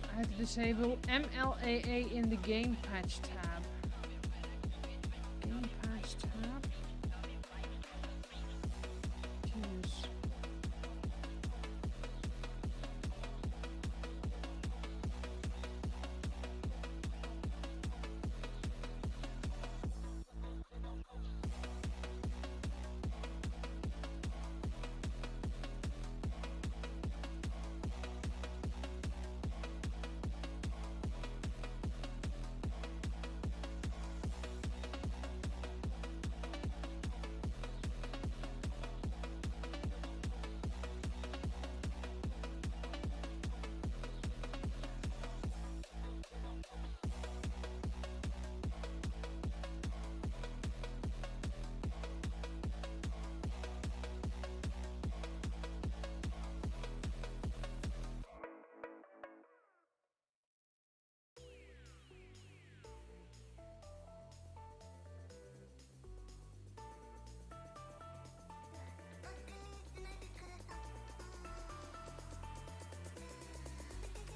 I have to disable MLAA in the game patch tab. Game patch tab. Choose.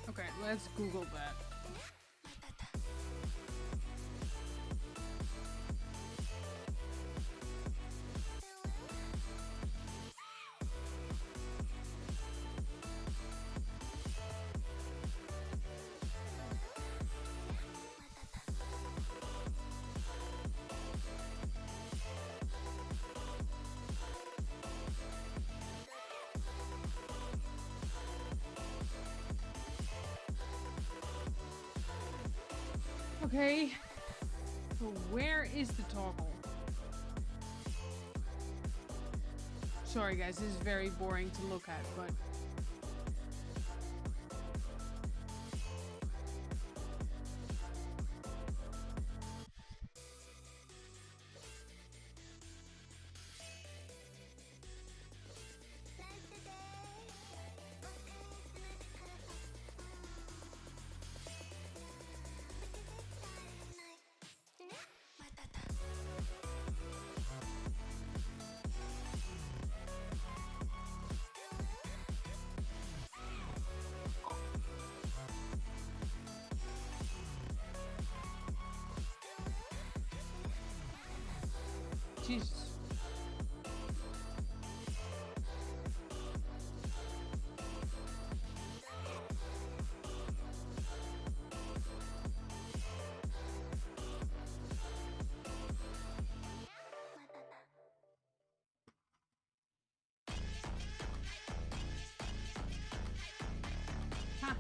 Okay, let's Google that. Okay, so where is the toggle? Sorry guys, this is very boring to look at, but... Jesus. Ha.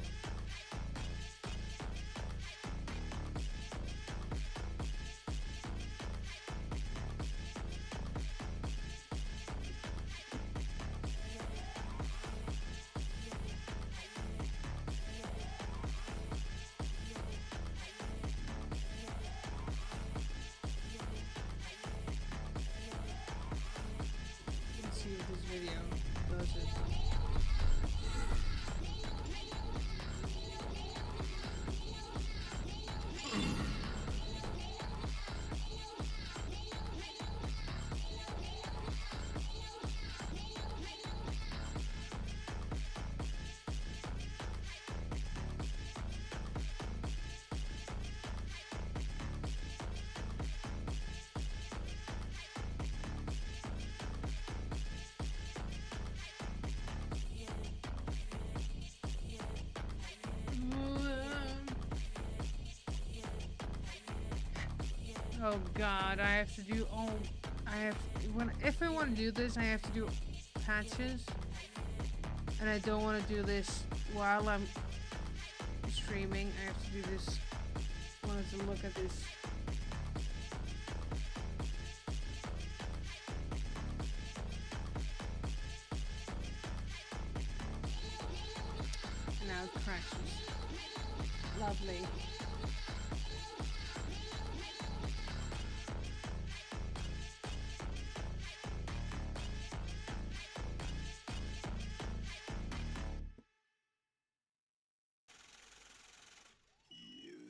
Let's see if this video does it. Oh god, I have to do all. If I want to do this, I have to do patches, and I don't want to do this while I'm streaming. I have to do this. I wanted to look at this. And now it crashes. Lovely.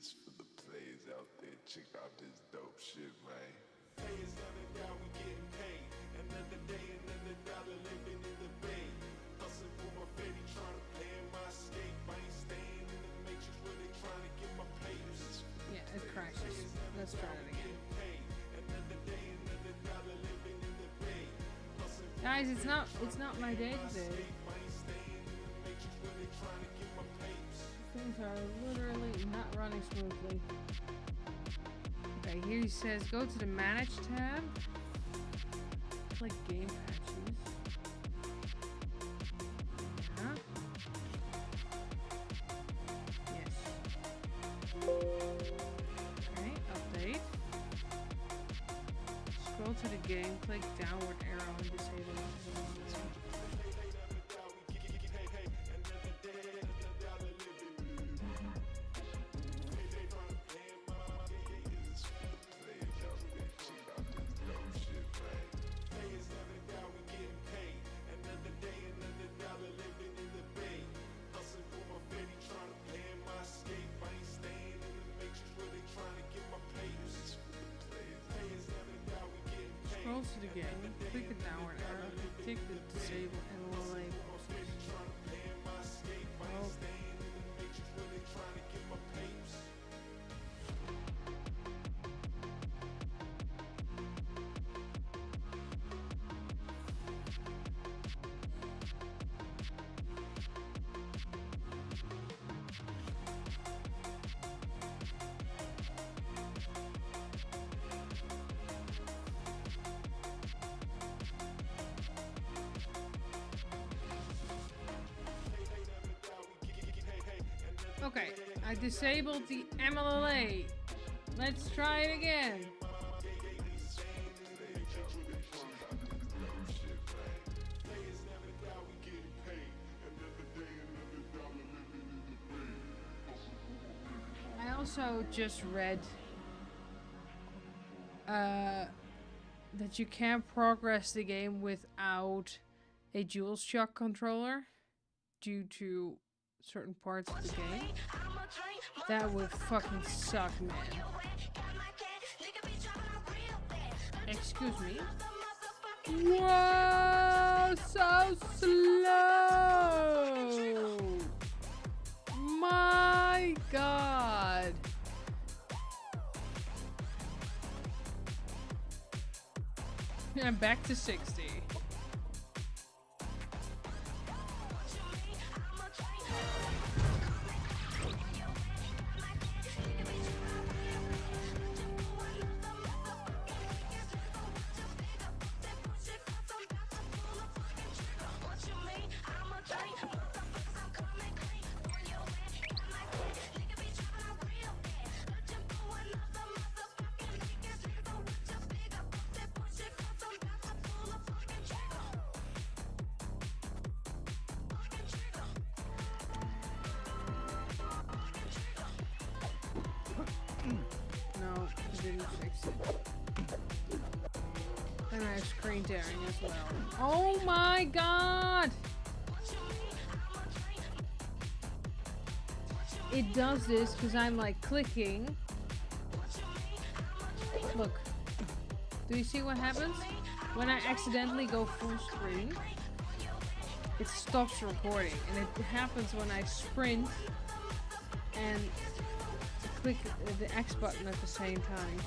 This for the players out there. Check out this dope shit, man. Players another down, we getting paid. Another day, another dollar living in the bay. Hustling for my fetty, trying to plan my escape. I ain't staying in the matrix where they trying to get my papers. Yeah, it crashes. Let's try it again. Another day, another dollar living in the bay. Guys, it's not my day today. I ain't staying in the matrix where they trying to get my papers. Things are literally not running smoothly. Okay, here he says go to the Manage tab. Click Game Patches. Yeah. Yes. Okay, update. Scroll to the game, click downward arrow and disable it. Scroll to the game, click the downward arrow, click the disable and label. Oh. Okay, I disabled the MLLA. Let's try it again. I also just read that you can't progress the game without a DualShock controller due to certain parts of the game. That would fucking suck, man. Excuse me. Whoa, so slow. My God. I'm back to 60. No, it didn't fix it. And I have screen tearing as well. Oh my god! It does this because I'm like clicking. Look. Do you see what happens? When I accidentally go full screen, it stops recording. And it happens when I sprint and click the X button at the same time.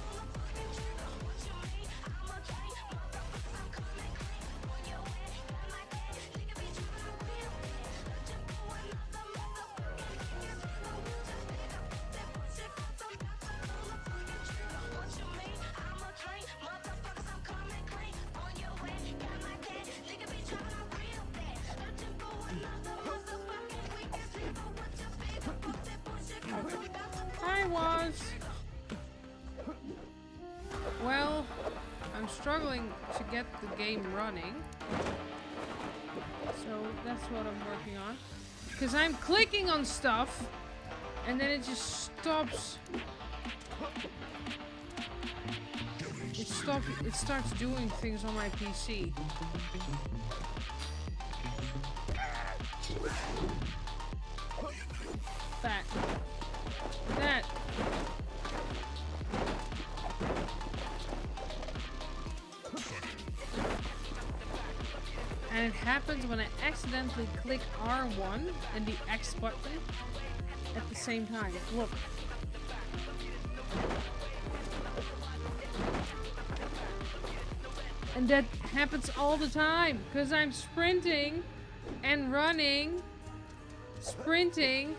Well, I'm struggling to get the game running. So that's what I'm working on. Because I'm clicking on stuff and then it just stops. It starts doing things on my PC. That. And it happens when I accidentally click R1 and the X button at the same time. Look. And that happens all the time because I'm sprinting and running, sprinting.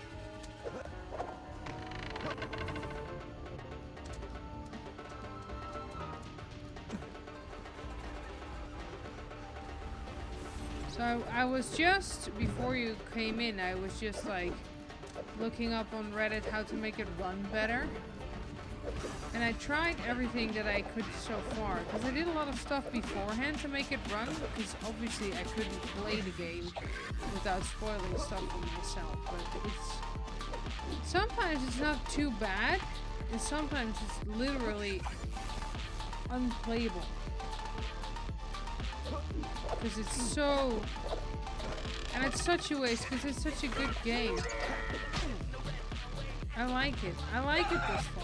So I was just, before you came in, I was just like looking up on Reddit how to make it run better. And I tried everything that I could so far, because I did a lot of stuff beforehand to make it run, because obviously I couldn't play the game without spoiling stuff for myself. But sometimes it's not too bad, and sometimes it's literally unplayable. Because it's so... And it's such a waste, because it's such a good game. I like it. I like it this far.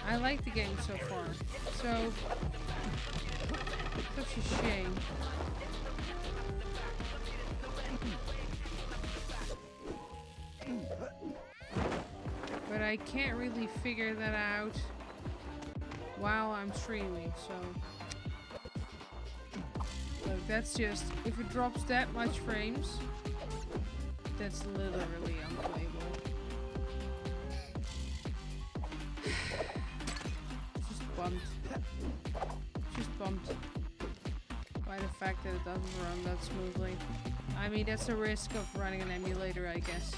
I like the game so far. So... Such a shame. But I can't really figure that out while I'm streaming, so... Look, that's just, if it drops that much frames, that's literally unplayable. Just bumped by the fact that it doesn't run that smoothly. I mean, that's a risk of running an emulator, I guess.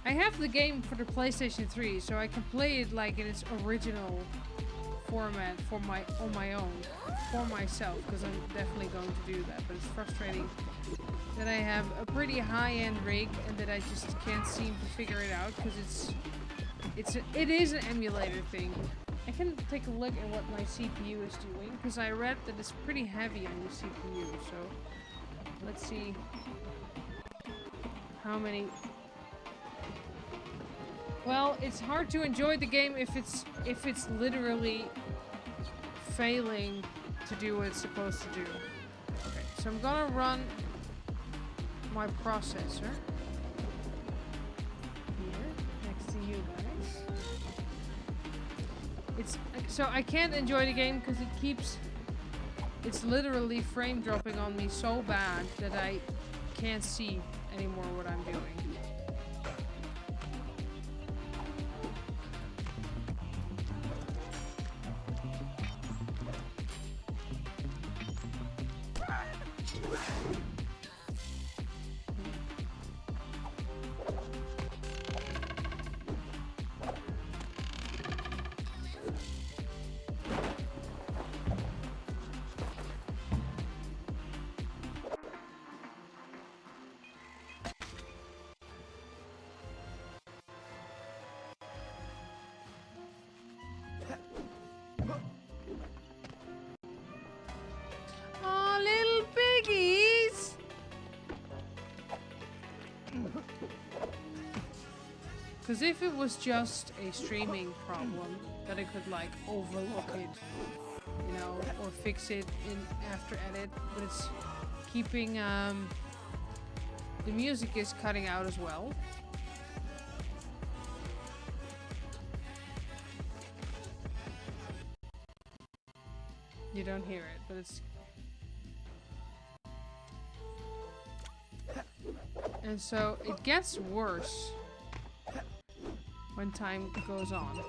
I have the game for the PlayStation 3, so I can play it like in its original format on my own, for myself, because I'm definitely going to do that. But it's frustrating that I have a pretty high-end rig and that I just can't seem to figure it out, because it is an emulator thing. I can take a look at what my CPU is doing, because I read that it's pretty heavy on the CPU. So let's see how many. Well, it's hard to enjoy the game if it's literally failing to do what it's supposed to do. Okay, so I'm gonna run my processor here next to you guys. So I can't enjoy the game because it keeps... It's literally frame dropping on me so bad that I can't see anymore what I'm doing. Oh, little piggies! Because if it was just a streaming problem, that I could like overlook it, you know, or fix it in after edit, but it's keeping the music is cutting out as well. You don't hear it, but it's... And so it gets worse when time goes on.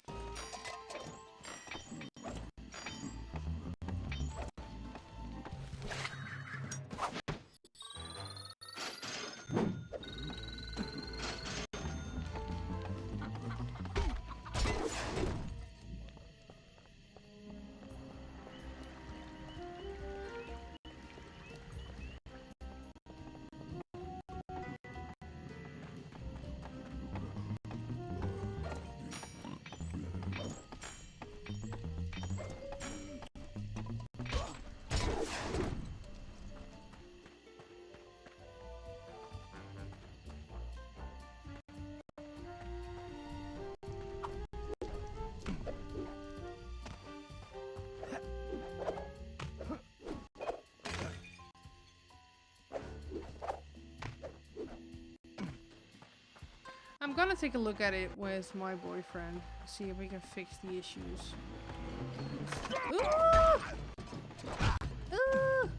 I'm gonna take a look at it with my boyfriend, see if we can fix the issues. Ooh! Ooh!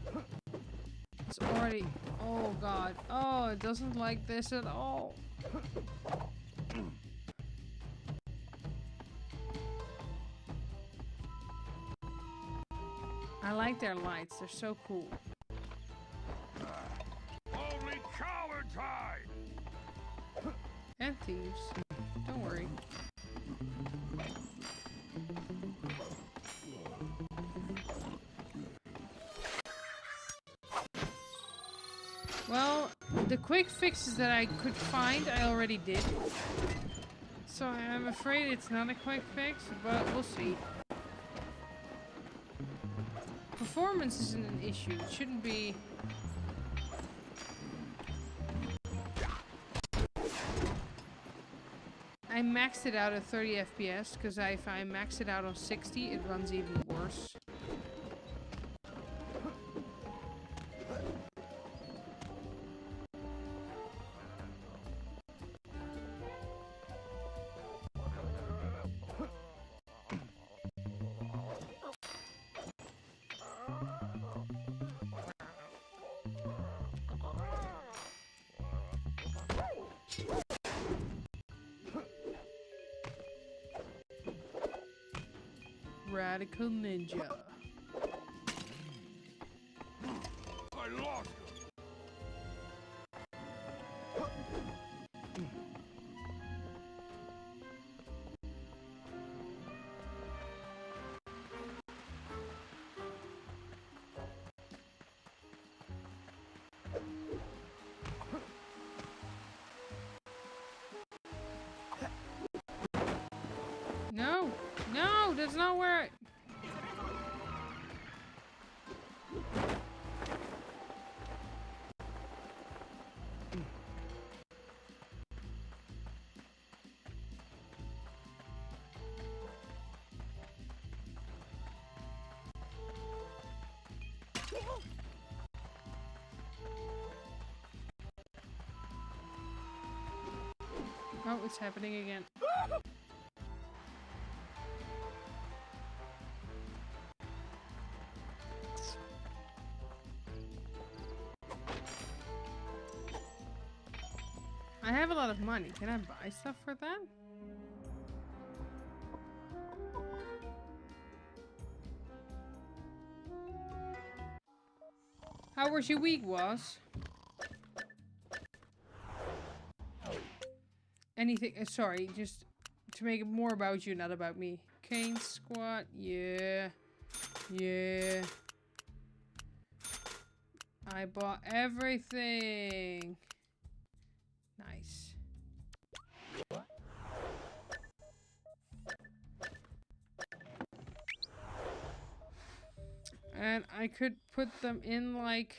It's already... Oh god. Oh, it doesn't like this at all. I like their lights, they're so cool. Only cowards hide! And thieves. Don't worry. Well, the quick fixes that I could find, I already did. So I'm afraid it's not a quick fix, but we'll see. Performance isn't an issue. It shouldn't be... I maxed it out at 30 FPS, because if I max it out on 60, it runs even worse. Radical Ninja. I lost him. No! No! That's not where I... Oh, it's happening again. money. Can I buy stuff for that? How was your week, was? Anything, sorry, just to make it more about you, not about me. Cane squat, yeah. Yeah. I bought everything. Nice. And I could put them in like...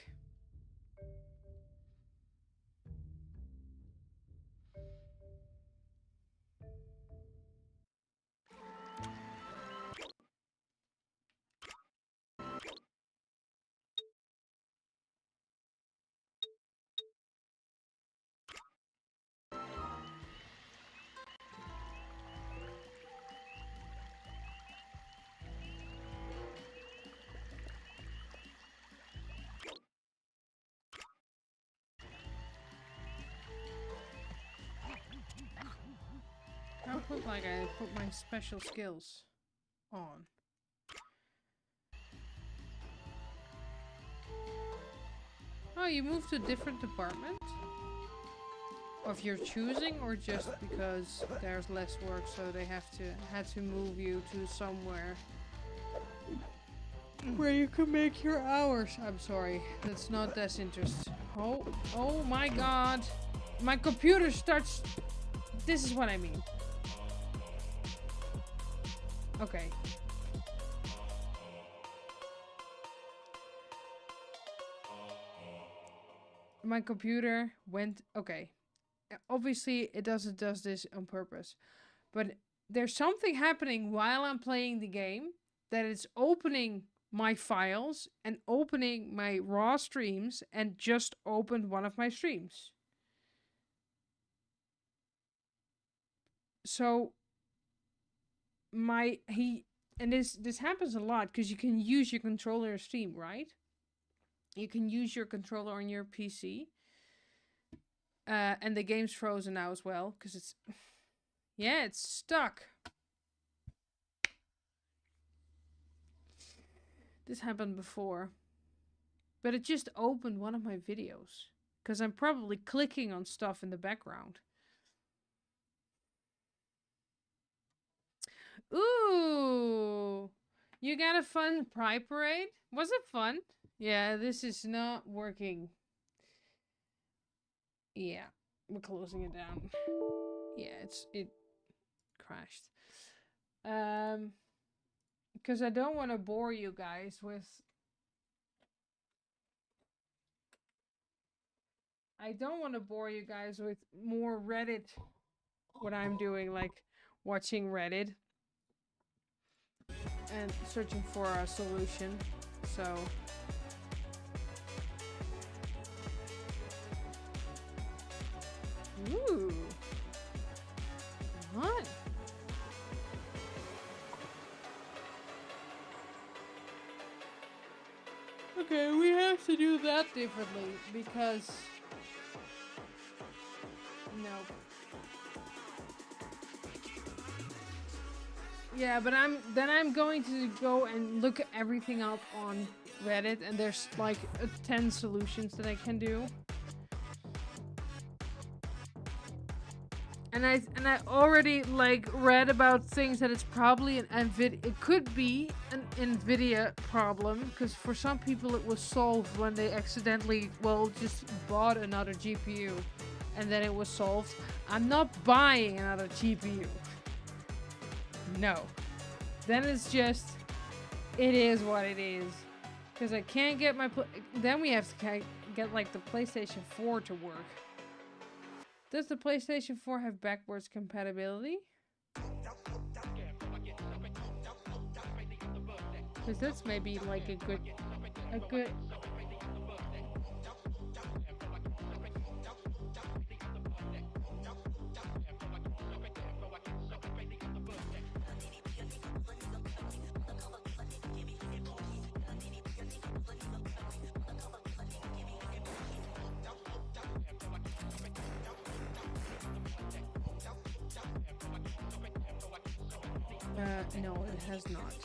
I'll put like I put my special skills on. Oh, you moved to a different department? Of your choosing, or just because there's less work, so they had to move you to somewhere where you can make your hours? I'm sorry, that's not that interesting. Oh my god, my computer starts. This is what I mean. Okay. My computer went... Okay. Obviously, it does this on purpose. But there's something happening while I'm playing the game that it's opening my files and opening my raw streams and just opened one of my streams. So... this happens a lot because you can use your controller stream, right? You can use your controller on your PC. And the game's frozen now as well because it's... Yeah, it's stuck. This happened before. But it just opened one of my videos because I'm probably clicking on stuff in the background. Ooh, you got a fun Pride Parade? Was it fun? Yeah, this is not working. Yeah, we're closing it down. Yeah, it crashed. Because I don't want to bore you guys with... I don't want to bore you guys with more Reddit. What I'm doing, like watching Reddit. And searching for a solution, so... Ooh. What? Okay, we have to do that differently, because... No. Yeah, but I'm going to go and look everything up on Reddit, and there's like 10 solutions that I can do. And I already like read about things that it's probably it could be an NVIDIA problem, because for some people it was solved when they accidentally just bought another GPU, and then it was solved. I'm not buying another GPU. No. Then it's just... It is what it is. Because I can't get my... Then we have to get like the PlayStation 4 to work. Does the PlayStation 4 have backwards compatibility? Because that's maybe like a good... No, it has not.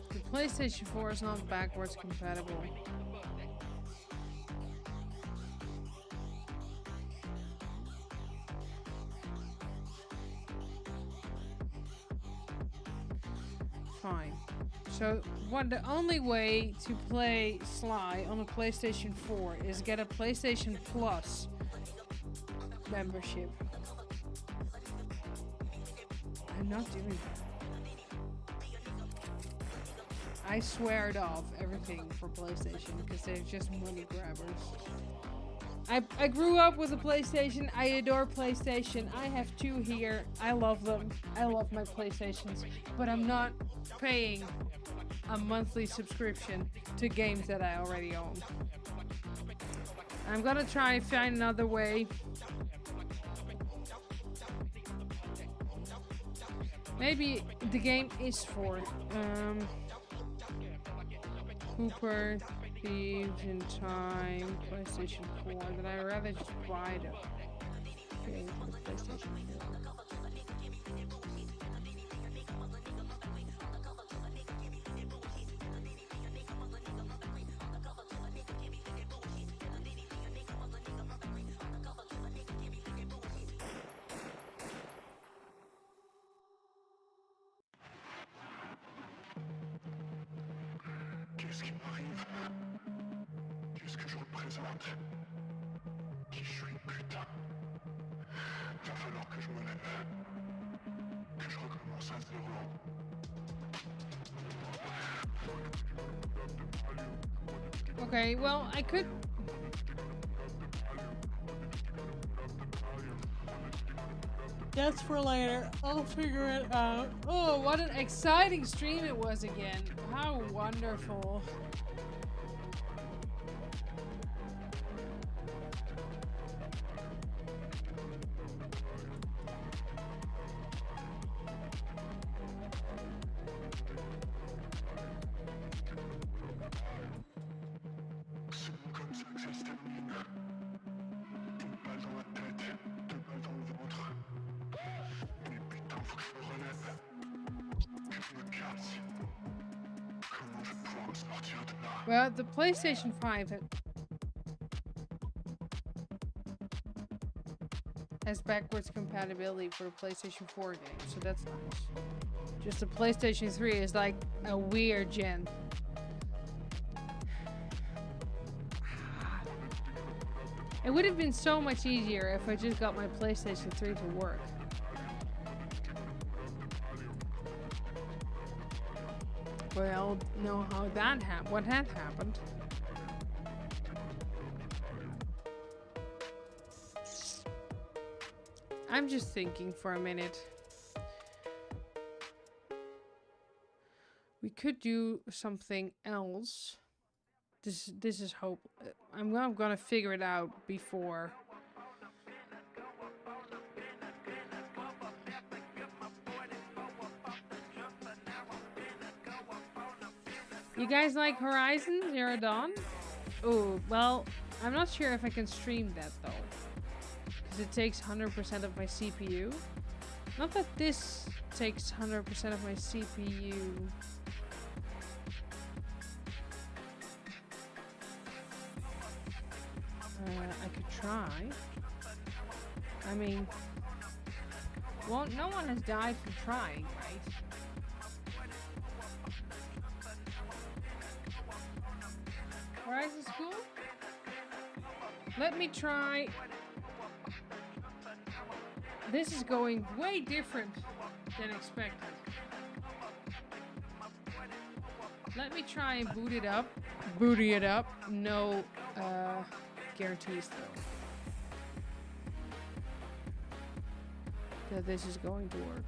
The PlayStation 4 is not backwards compatible. Fine. So, the only way to play SLY on a PlayStation 4 is get a PlayStation Plus membership. I'm not doing that. I swear it off everything for PlayStation because they're just money grabbers. I grew up with a PlayStation. I adore PlayStation. I have 2 here. I love them. I love my PlayStations. But I'm not paying a monthly subscription to games that I already own. I'm gonna try and find another way. Maybe the game is for Cooper, Thieves in Time, PlayStation 4. That I rather just buy the game for the PlayStation 4. Qu'est-ce qui m'arrive? Qu'est-ce que je représente? Qui je suis, putain? Va falloir que je me lève. Que je recommence à zéro. Okay, well, I could... That's for later. I'll figure it out. Oh, what an exciting stream it was again. How wonderful. C'est comme ça que ça se termine. Une balle dans la tête, 2 balles dans le ventre. Mais putain, faut que je me relève. Que je me casse. Comment je vais pouvoir me sortir de là? Well, the PlayStation 5 has backwards compatibility for the PlayStation 4 game, so that's nice. Just the PlayStation 3 is like a weird gen. It would have been so much easier if I just got my PlayStation 3 to work. Well, know how that happened. What had happened? I'm just thinking for a minute. We could do something else. This is hope. I'm gonna figure it out before. You guys like Horizon Zero Dawn? Oh, well, I'm not sure if I can stream that though. Because it takes 100% of my CPU. Not that this takes 100% of my CPU. I could try. I mean, well, no one has died from trying, right? Horizon School? Let me try. This is going way different than expected. Let me try and boot it up. Booty it up. No guarantees though that this is going to work.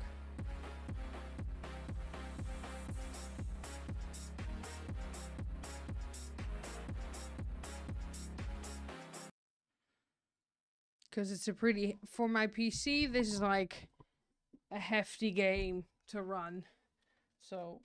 Because it's a pretty, for my PC, this is like a hefty game to run. So